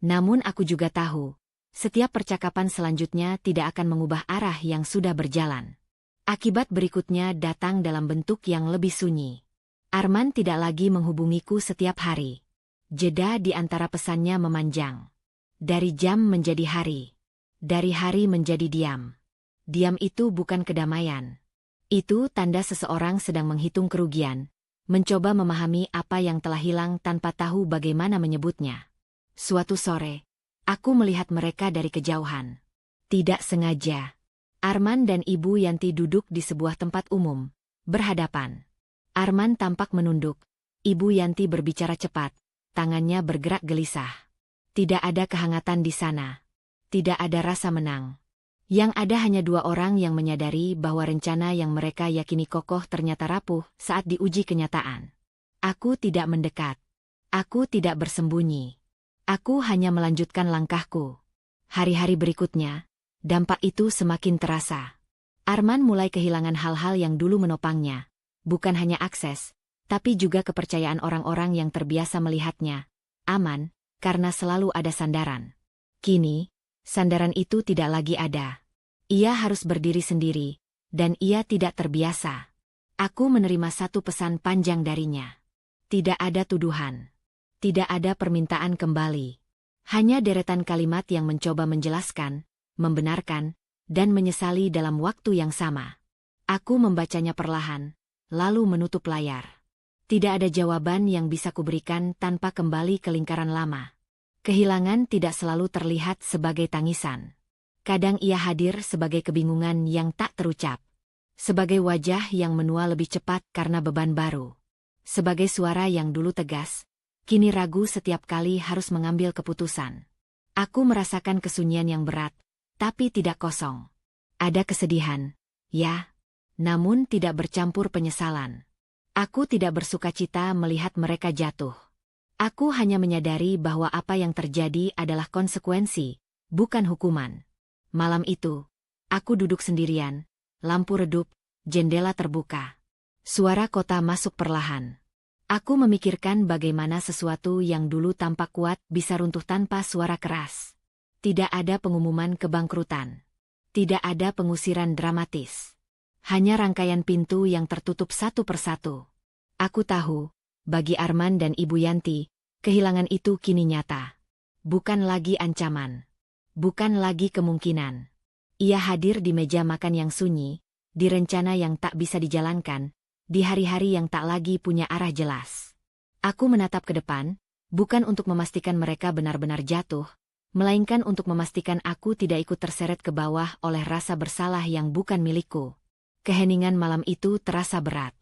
Namun aku juga tahu, setiap percakapan selanjutnya tidak akan mengubah arah yang sudah berjalan. Akibat berikutnya datang dalam bentuk yang lebih sunyi. Arman tidak lagi menghubungiku setiap hari. Jeda di antara pesannya memanjang. Dari jam menjadi hari. Dari hari menjadi diam. Diam itu bukan kedamaian. Itu tanda seseorang sedang menghitung kerugian, mencoba memahami apa yang telah hilang tanpa tahu bagaimana menyebutnya. Suatu sore, aku melihat mereka dari kejauhan. Tidak sengaja. Arman dan Ibu Yanti duduk di sebuah tempat umum, berhadapan. Arman tampak menunduk, Ibu Yanti berbicara cepat, tangannya bergerak gelisah. Tidak ada kehangatan di sana. Tidak ada rasa menang. Yang ada hanya dua orang yang menyadari bahwa rencana yang mereka yakini kokoh ternyata rapuh saat diuji kenyataan. Aku tidak mendekat. Aku tidak bersembunyi. Aku hanya melanjutkan langkahku. Hari-hari berikutnya, dampak itu semakin terasa. Arman mulai kehilangan hal-hal yang dulu menopangnya. Bukan hanya akses, tapi juga kepercayaan orang-orang yang terbiasa melihatnya. Aman, karena selalu ada sandaran. Kini, sandaran itu tidak lagi ada. Ia harus berdiri sendiri, dan ia tidak terbiasa. Aku menerima satu pesan panjang darinya. Tidak ada tuduhan. Tidak ada permintaan kembali. Hanya deretan kalimat yang mencoba menjelaskan, membenarkan, dan menyesali dalam waktu yang sama. Aku membacanya perlahan, lalu menutup layar. Tidak ada jawaban yang bisa kuberikan tanpa kembali ke lingkaran lama. Kehilangan tidak selalu terlihat sebagai tangisan. Kadang ia hadir sebagai kebingungan yang tak terucap. Sebagai wajah yang menua lebih cepat karena beban baru. Sebagai suara yang dulu tegas, kini ragu setiap kali harus mengambil keputusan. Aku merasakan kesunyian yang berat, tapi tidak kosong. Ada kesedihan, ya, namun tidak bercampur penyesalan. Aku tidak bersukacita melihat mereka jatuh. Aku hanya menyadari bahwa apa yang terjadi adalah konsekuensi, bukan hukuman. Malam itu, aku duduk sendirian, lampu redup, jendela terbuka. Suara kota masuk perlahan. Aku memikirkan bagaimana sesuatu yang dulu tampak kuat bisa runtuh tanpa suara keras. Tidak ada pengumuman kebangkrutan. Tidak ada pengusiran dramatis. Hanya rangkaian pintu yang tertutup satu persatu. Aku tahu, bagi Arman dan Ibu Yanti, kehilangan itu kini nyata. Bukan lagi ancaman. Bukan lagi kemungkinan. Ia hadir di meja makan yang sunyi, di rencana yang tak bisa dijalankan, di hari-hari yang tak lagi punya arah jelas. Aku menatap ke depan, bukan untuk memastikan mereka benar-benar jatuh, melainkan untuk memastikan aku tidak ikut terseret ke bawah oleh rasa bersalah yang bukan milikku. Keheningan malam itu terasa berat.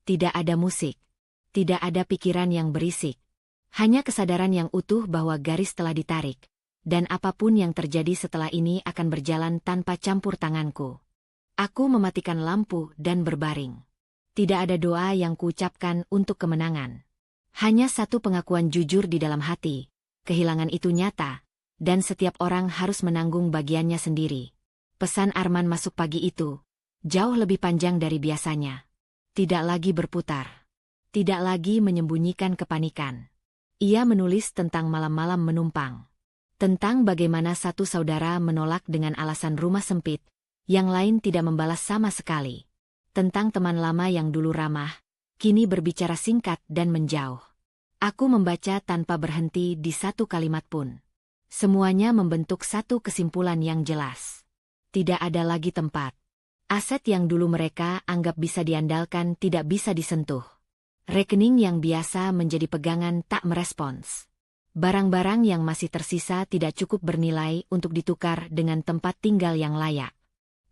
Tidak ada musik. Tidak ada pikiran yang berisik. Hanya kesadaran yang utuh bahwa garis telah ditarik. Dan apapun yang terjadi setelah ini akan berjalan tanpa campur tanganku. Aku mematikan lampu dan berbaring. Tidak ada doa yang kuucapkan untuk kemenangan. Hanya satu pengakuan jujur di dalam hati. Kehilangan itu nyata, dan setiap orang harus menanggung bagiannya sendiri. Pesan Arman masuk pagi itu, jauh lebih panjang dari biasanya. Tidak lagi berputar. Tidak lagi menyembunyikan kepanikan. Ia menulis tentang malam-malam menumpang. Tentang bagaimana satu saudara menolak dengan alasan rumah sempit, yang lain tidak membalas sama sekali. Tentang teman lama yang dulu ramah, kini berbicara singkat dan menjauh. Aku membaca tanpa berhenti di satu kalimat pun. Semuanya membentuk satu kesimpulan yang jelas. Tidak ada lagi tempat. Aset yang dulu mereka anggap bisa diandalkan tidak bisa disentuh. Rekening yang biasa menjadi pegangan tak merespons. Barang-barang yang masih tersisa tidak cukup bernilai untuk ditukar dengan tempat tinggal yang layak.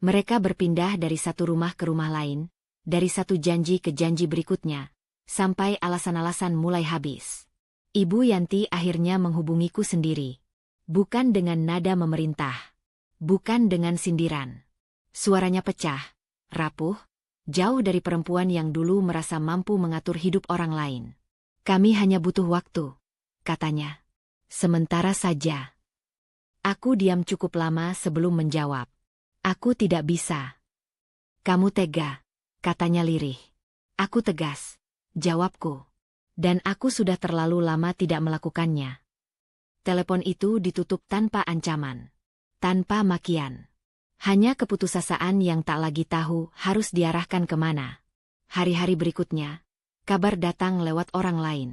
Mereka berpindah dari satu rumah ke rumah lain, dari satu janji ke janji berikutnya, sampai alasan-alasan mulai habis. Ibu Yanti akhirnya menghubungiku sendiri. Bukan dengan nada memerintah. Bukan dengan sindiran. Suaranya pecah, rapuh, jauh dari perempuan yang dulu merasa mampu mengatur hidup orang lain. Kami hanya butuh waktu, katanya. Sementara saja. Aku diam cukup lama sebelum menjawab. Aku tidak bisa. Kamu tega, katanya lirih. Aku tegas, jawabku. Dan aku sudah terlalu lama tidak melakukannya. Telepon itu ditutup tanpa ancaman. Tanpa makian. Hanya keputusasaan yang tak lagi tahu harus diarahkan kemana. Hari-hari berikutnya, kabar datang lewat orang lain.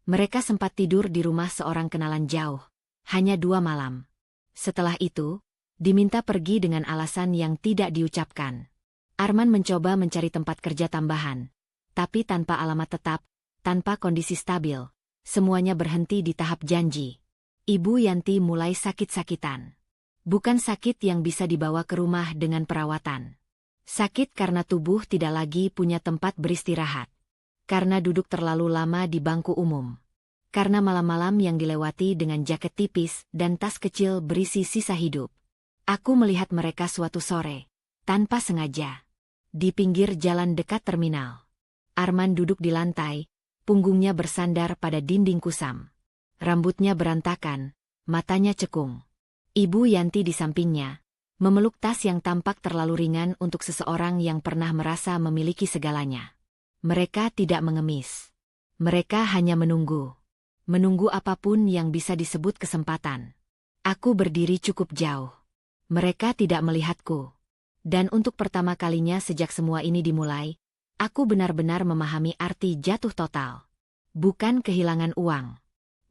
Mereka sempat tidur di rumah seorang kenalan jauh. Hanya 2 malam. Setelah itu, diminta pergi dengan alasan yang tidak diucapkan. Arman mencoba mencari tempat kerja tambahan. Tapi tanpa alamat tetap, tanpa kondisi stabil. Semuanya berhenti di tahap janji. Ibu Yanti mulai sakit-sakitan. Bukan sakit yang bisa dibawa ke rumah dengan perawatan. Sakit karena tubuh tidak lagi punya tempat beristirahat. Karena duduk terlalu lama di bangku umum. Karena malam-malam yang dilewati dengan jaket tipis dan tas kecil berisi sisa hidup. Aku melihat mereka suatu sore, tanpa sengaja. Di pinggir jalan dekat terminal. Arman duduk di lantai, punggungnya bersandar pada dinding kusam. Rambutnya berantakan, matanya cekung. Ibu Yanti di sampingnya, memeluk tas yang tampak terlalu ringan untuk seseorang yang pernah merasa memiliki segalanya. Mereka tidak mengemis. Mereka hanya menunggu. Menunggu apapun yang bisa disebut kesempatan. Aku berdiri cukup jauh. Mereka tidak melihatku. Dan untuk pertama kalinya sejak semua ini dimulai, aku benar-benar memahami arti jatuh total. Bukan kehilangan uang.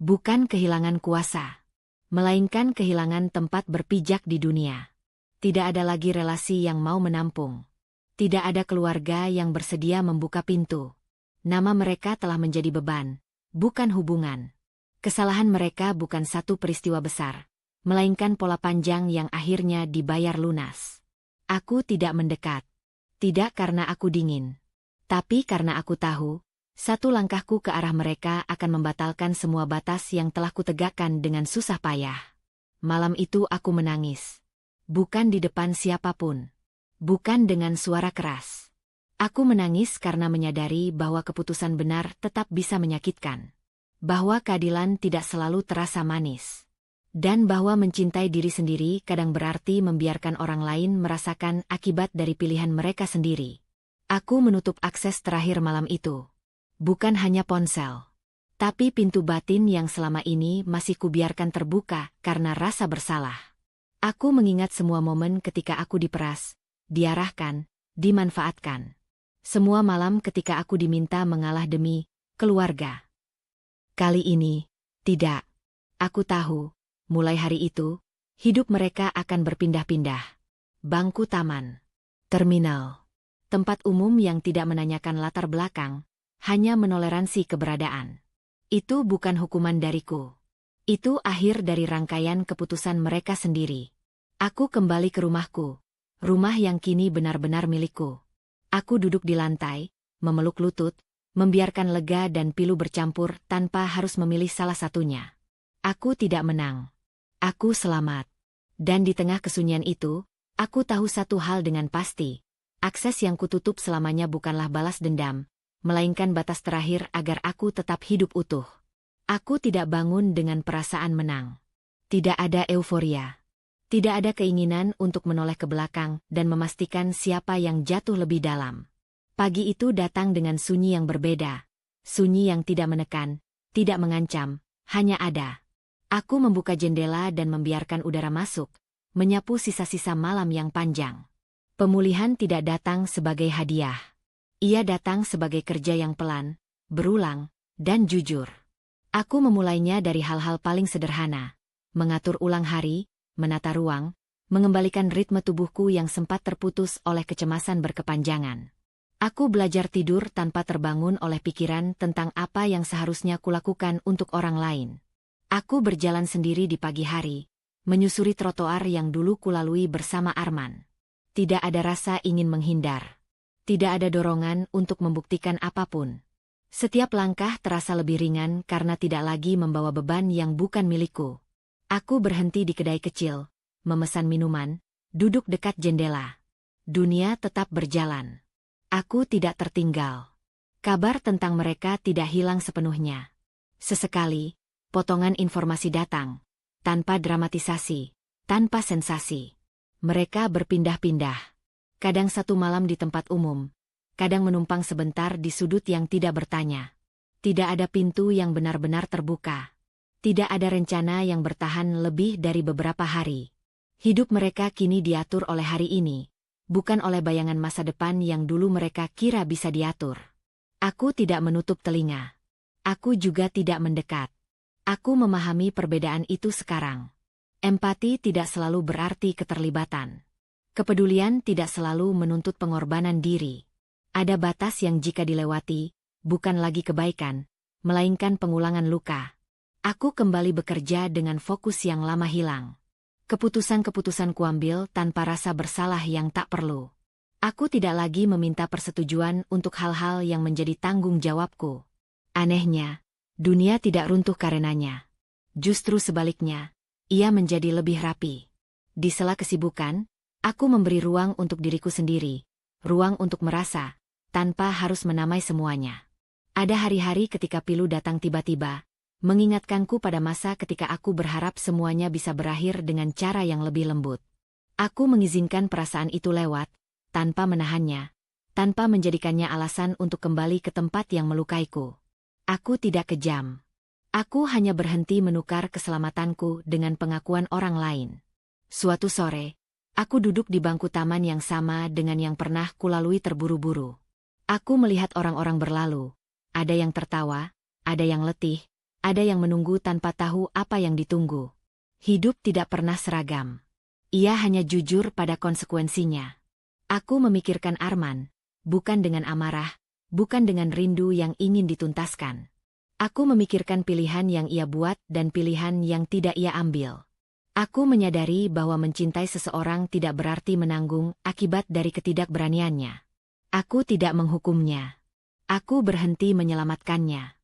Bukan kehilangan kuasa. Melainkan kehilangan tempat berpijak di dunia. Tidak ada lagi relasi yang mau menampung. Tidak ada keluarga yang bersedia membuka pintu. Nama mereka telah menjadi beban, bukan hubungan. Kesalahan mereka bukan satu peristiwa besar, melainkan pola panjang yang akhirnya dibayar lunas. Aku tidak mendekat. Tidak karena aku dingin. Tapi karena aku tahu, satu langkahku ke arah mereka akan membatalkan semua batas yang telah kutegakkan dengan susah payah. Malam itu aku menangis. Bukan di depan siapapun. Bukan dengan suara keras. Aku menangis karena menyadari bahwa keputusan benar tetap bisa menyakitkan. Bahwa keadilan tidak selalu terasa manis. Dan bahwa mencintai diri sendiri kadang berarti membiarkan orang lain merasakan akibat dari pilihan mereka sendiri. Aku menutup akses terakhir malam itu. Bukan hanya ponsel. Tapi pintu batin yang selama ini masih kubiarkan terbuka karena rasa bersalah. Aku mengingat semua momen ketika aku diperas, diarahkan, dimanfaatkan. Semua malam ketika aku diminta mengalah demi keluarga. Kali ini, tidak. Aku tahu, mulai hari itu, hidup mereka akan berpindah-pindah. Bangku taman. Terminal. Tempat umum yang tidak menanyakan latar belakang. Hanya menoleransi keberadaan. Itu bukan hukuman dariku. Itu akhir dari rangkaian keputusan mereka sendiri. Aku kembali ke rumahku. Rumah yang kini benar-benar milikku. Aku duduk di lantai, memeluk lutut, membiarkan lega dan pilu bercampur tanpa harus memilih salah satunya. Aku tidak menang. Aku selamat. Dan di tengah kesunyian itu, aku tahu satu hal dengan pasti. Akses yang kututup selamanya bukanlah balas dendam, melainkan batas terakhir agar aku tetap hidup utuh. Aku tidak bangun dengan perasaan menang. Tidak ada euforia. Tidak ada keinginan untuk menoleh ke belakang dan memastikan siapa yang jatuh lebih dalam. Pagi itu datang dengan sunyi yang berbeda. Sunyi yang tidak menekan, tidak mengancam, hanya ada. Aku membuka jendela dan membiarkan udara masuk, menyapu sisa-sisa malam yang panjang. Pemulihan tidak datang sebagai hadiah. Ia datang sebagai kerja yang pelan, berulang, dan jujur. Aku memulainya dari hal-hal paling sederhana. Mengatur ulang hari, menata ruang, mengembalikan ritme tubuhku yang sempat terputus oleh kecemasan berkepanjangan. Aku belajar tidur tanpa terbangun oleh pikiran tentang apa yang seharusnya kulakukan untuk orang lain. Aku berjalan sendiri di pagi hari, menyusuri trotoar yang dulu kulalui bersama Arman. Tidak ada rasa ingin menghindar. Tidak ada dorongan untuk membuktikan apapun. Setiap langkah terasa lebih ringan karena tidak lagi membawa beban yang bukan milikku. Aku berhenti di kedai kecil, memesan minuman, duduk dekat jendela. Dunia tetap berjalan. Aku tidak tertinggal. Kabar tentang mereka tidak hilang sepenuhnya. Sesekali, potongan informasi datang, tanpa dramatisasi, tanpa sensasi. Mereka berpindah-pindah. Kadang satu malam di tempat umum, kadang menumpang sebentar di sudut yang tidak bertanya. Tidak ada pintu yang benar-benar terbuka. Tidak ada rencana yang bertahan lebih dari beberapa hari. Hidup mereka kini diatur oleh hari ini, bukan oleh bayangan masa depan yang dulu mereka kira bisa diatur. Aku tidak menutup telinga. Aku juga tidak mendekat. Aku memahami perbedaan itu sekarang. Empati tidak selalu berarti keterlibatan. Kepedulian tidak selalu menuntut pengorbanan diri. Ada batas yang jika dilewati, bukan lagi kebaikan, melainkan pengulangan luka. Aku kembali bekerja dengan fokus yang lama hilang. Keputusan-keputusan kuambil tanpa rasa bersalah yang tak perlu. Aku tidak lagi meminta persetujuan untuk hal-hal yang menjadi tanggung jawabku. Anehnya, dunia tidak runtuh karenanya. Justru sebaliknya, ia menjadi lebih rapi. Di sela kesibukan, aku memberi ruang untuk diriku sendiri, ruang untuk merasa, tanpa harus menamai semuanya. Ada hari-hari ketika pilu datang tiba-tiba, mengingatkanku pada masa ketika aku berharap semuanya bisa berakhir dengan cara yang lebih lembut. Aku mengizinkan perasaan itu lewat, tanpa menahannya, tanpa menjadikannya alasan untuk kembali ke tempat yang melukaiku. Aku tidak kejam. Aku hanya berhenti menukar keselamatanku dengan pengakuan orang lain. Suatu sore, aku duduk di bangku taman yang sama dengan yang pernah kulalui terburu-buru. Aku melihat orang-orang berlalu. Ada yang tertawa, ada yang letih, ada yang menunggu tanpa tahu apa yang ditunggu. Hidup tidak pernah seragam. Ia hanya jujur pada konsekuensinya. Aku memikirkan Arman, bukan dengan amarah, bukan dengan rindu yang ingin dituntaskan. Aku memikirkan pilihan yang ia buat dan pilihan yang tidak ia ambil. Aku menyadari bahwa mencintai seseorang tidak berarti menanggung akibat dari ketidakberaniannya. Aku tidak menghukumnya. Aku berhenti menyelamatkannya.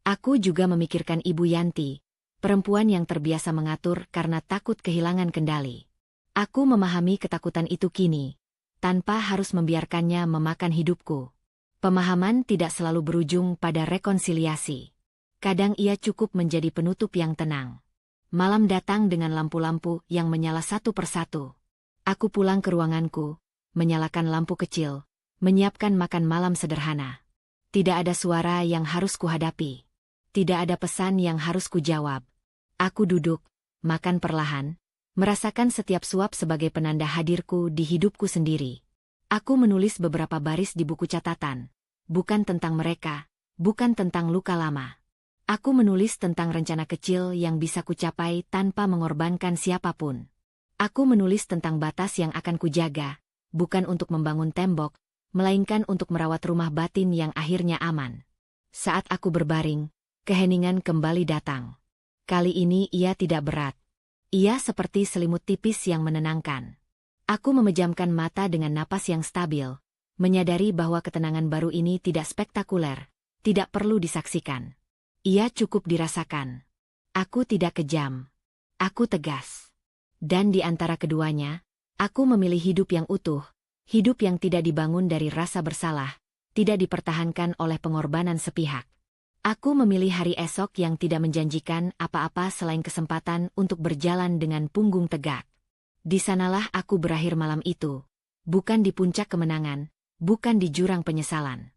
Aku juga memikirkan Ibu Yanti, perempuan yang terbiasa mengatur karena takut kehilangan kendali. Aku memahami ketakutan itu kini, tanpa harus membiarkannya memakan hidupku. Pemahaman tidak selalu berujung pada rekonsiliasi. Kadang ia cukup menjadi penutup yang tenang. Malam datang dengan lampu-lampu yang menyala satu persatu. Aku pulang ke ruanganku, menyalakan lampu kecil, menyiapkan makan malam sederhana. Tidak ada suara yang harus kuhadapi. Tidak ada pesan yang harus kujawab. Aku duduk, makan perlahan, merasakan setiap suap sebagai penanda hadirku di hidupku sendiri. Aku menulis beberapa baris di buku catatan. Bukan tentang mereka, bukan tentang luka lama. Aku menulis tentang rencana kecil yang bisa kucapai tanpa mengorbankan siapapun. Aku menulis tentang batas yang akan kujaga, bukan untuk membangun tembok, melainkan untuk merawat rumah batin yang akhirnya aman. Saat aku berbaring, keheningan kembali datang. Kali ini ia tidak berat. Ia seperti selimut tipis yang menenangkan. Aku memejamkan mata dengan napas yang stabil, menyadari bahwa ketenangan baru ini tidak spektakuler, tidak perlu disaksikan. Ia cukup dirasakan. Aku tidak kejam. Aku tegas. Dan di antara keduanya, aku memilih hidup yang utuh, hidup yang tidak dibangun dari rasa bersalah, tidak dipertahankan oleh pengorbanan sepihak. Aku memilih hari esok yang tidak menjanjikan apa-apa selain kesempatan untuk berjalan dengan punggung tegak. Di sanalah aku berakhir malam itu. Bukan di puncak kemenangan, bukan di jurang penyesalan.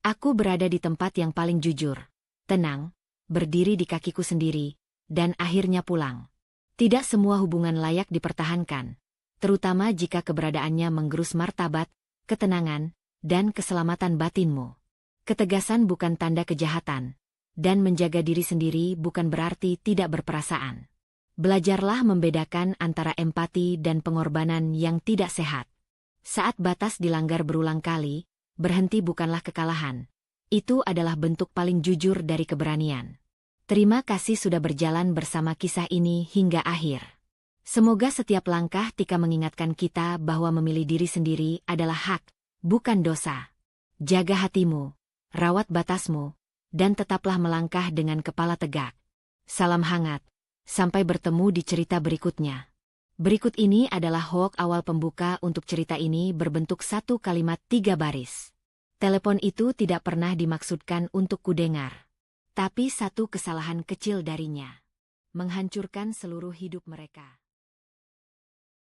Aku berada di tempat yang paling jujur, tenang, berdiri di kakiku sendiri, dan akhirnya pulang. Tidak semua hubungan layak dipertahankan, terutama jika keberadaannya menggerus martabat, ketenangan, dan keselamatan batinmu. Ketegasan bukan tanda kejahatan, dan menjaga diri sendiri bukan berarti tidak berperasaan. Belajarlah membedakan antara empati dan pengorbanan yang tidak sehat. Saat batas dilanggar berulang kali, berhenti bukanlah kekalahan. Itu adalah bentuk paling jujur dari keberanian. Terima kasih sudah berjalan bersama kisah ini hingga akhir. Semoga setiap langkah Tika mengingatkan kita bahwa memilih diri sendiri adalah hak, bukan dosa. Jaga hatimu, rawat batasmu, dan tetaplah melangkah dengan kepala tegak. Salam hangat, sampai bertemu di cerita berikutnya. Berikut ini adalah hoax awal pembuka untuk cerita ini berbentuk satu kalimat 3 baris. Telepon itu tidak pernah dimaksudkan untuk kudengar. Tapi satu kesalahan kecil darinya menghancurkan seluruh hidup mereka.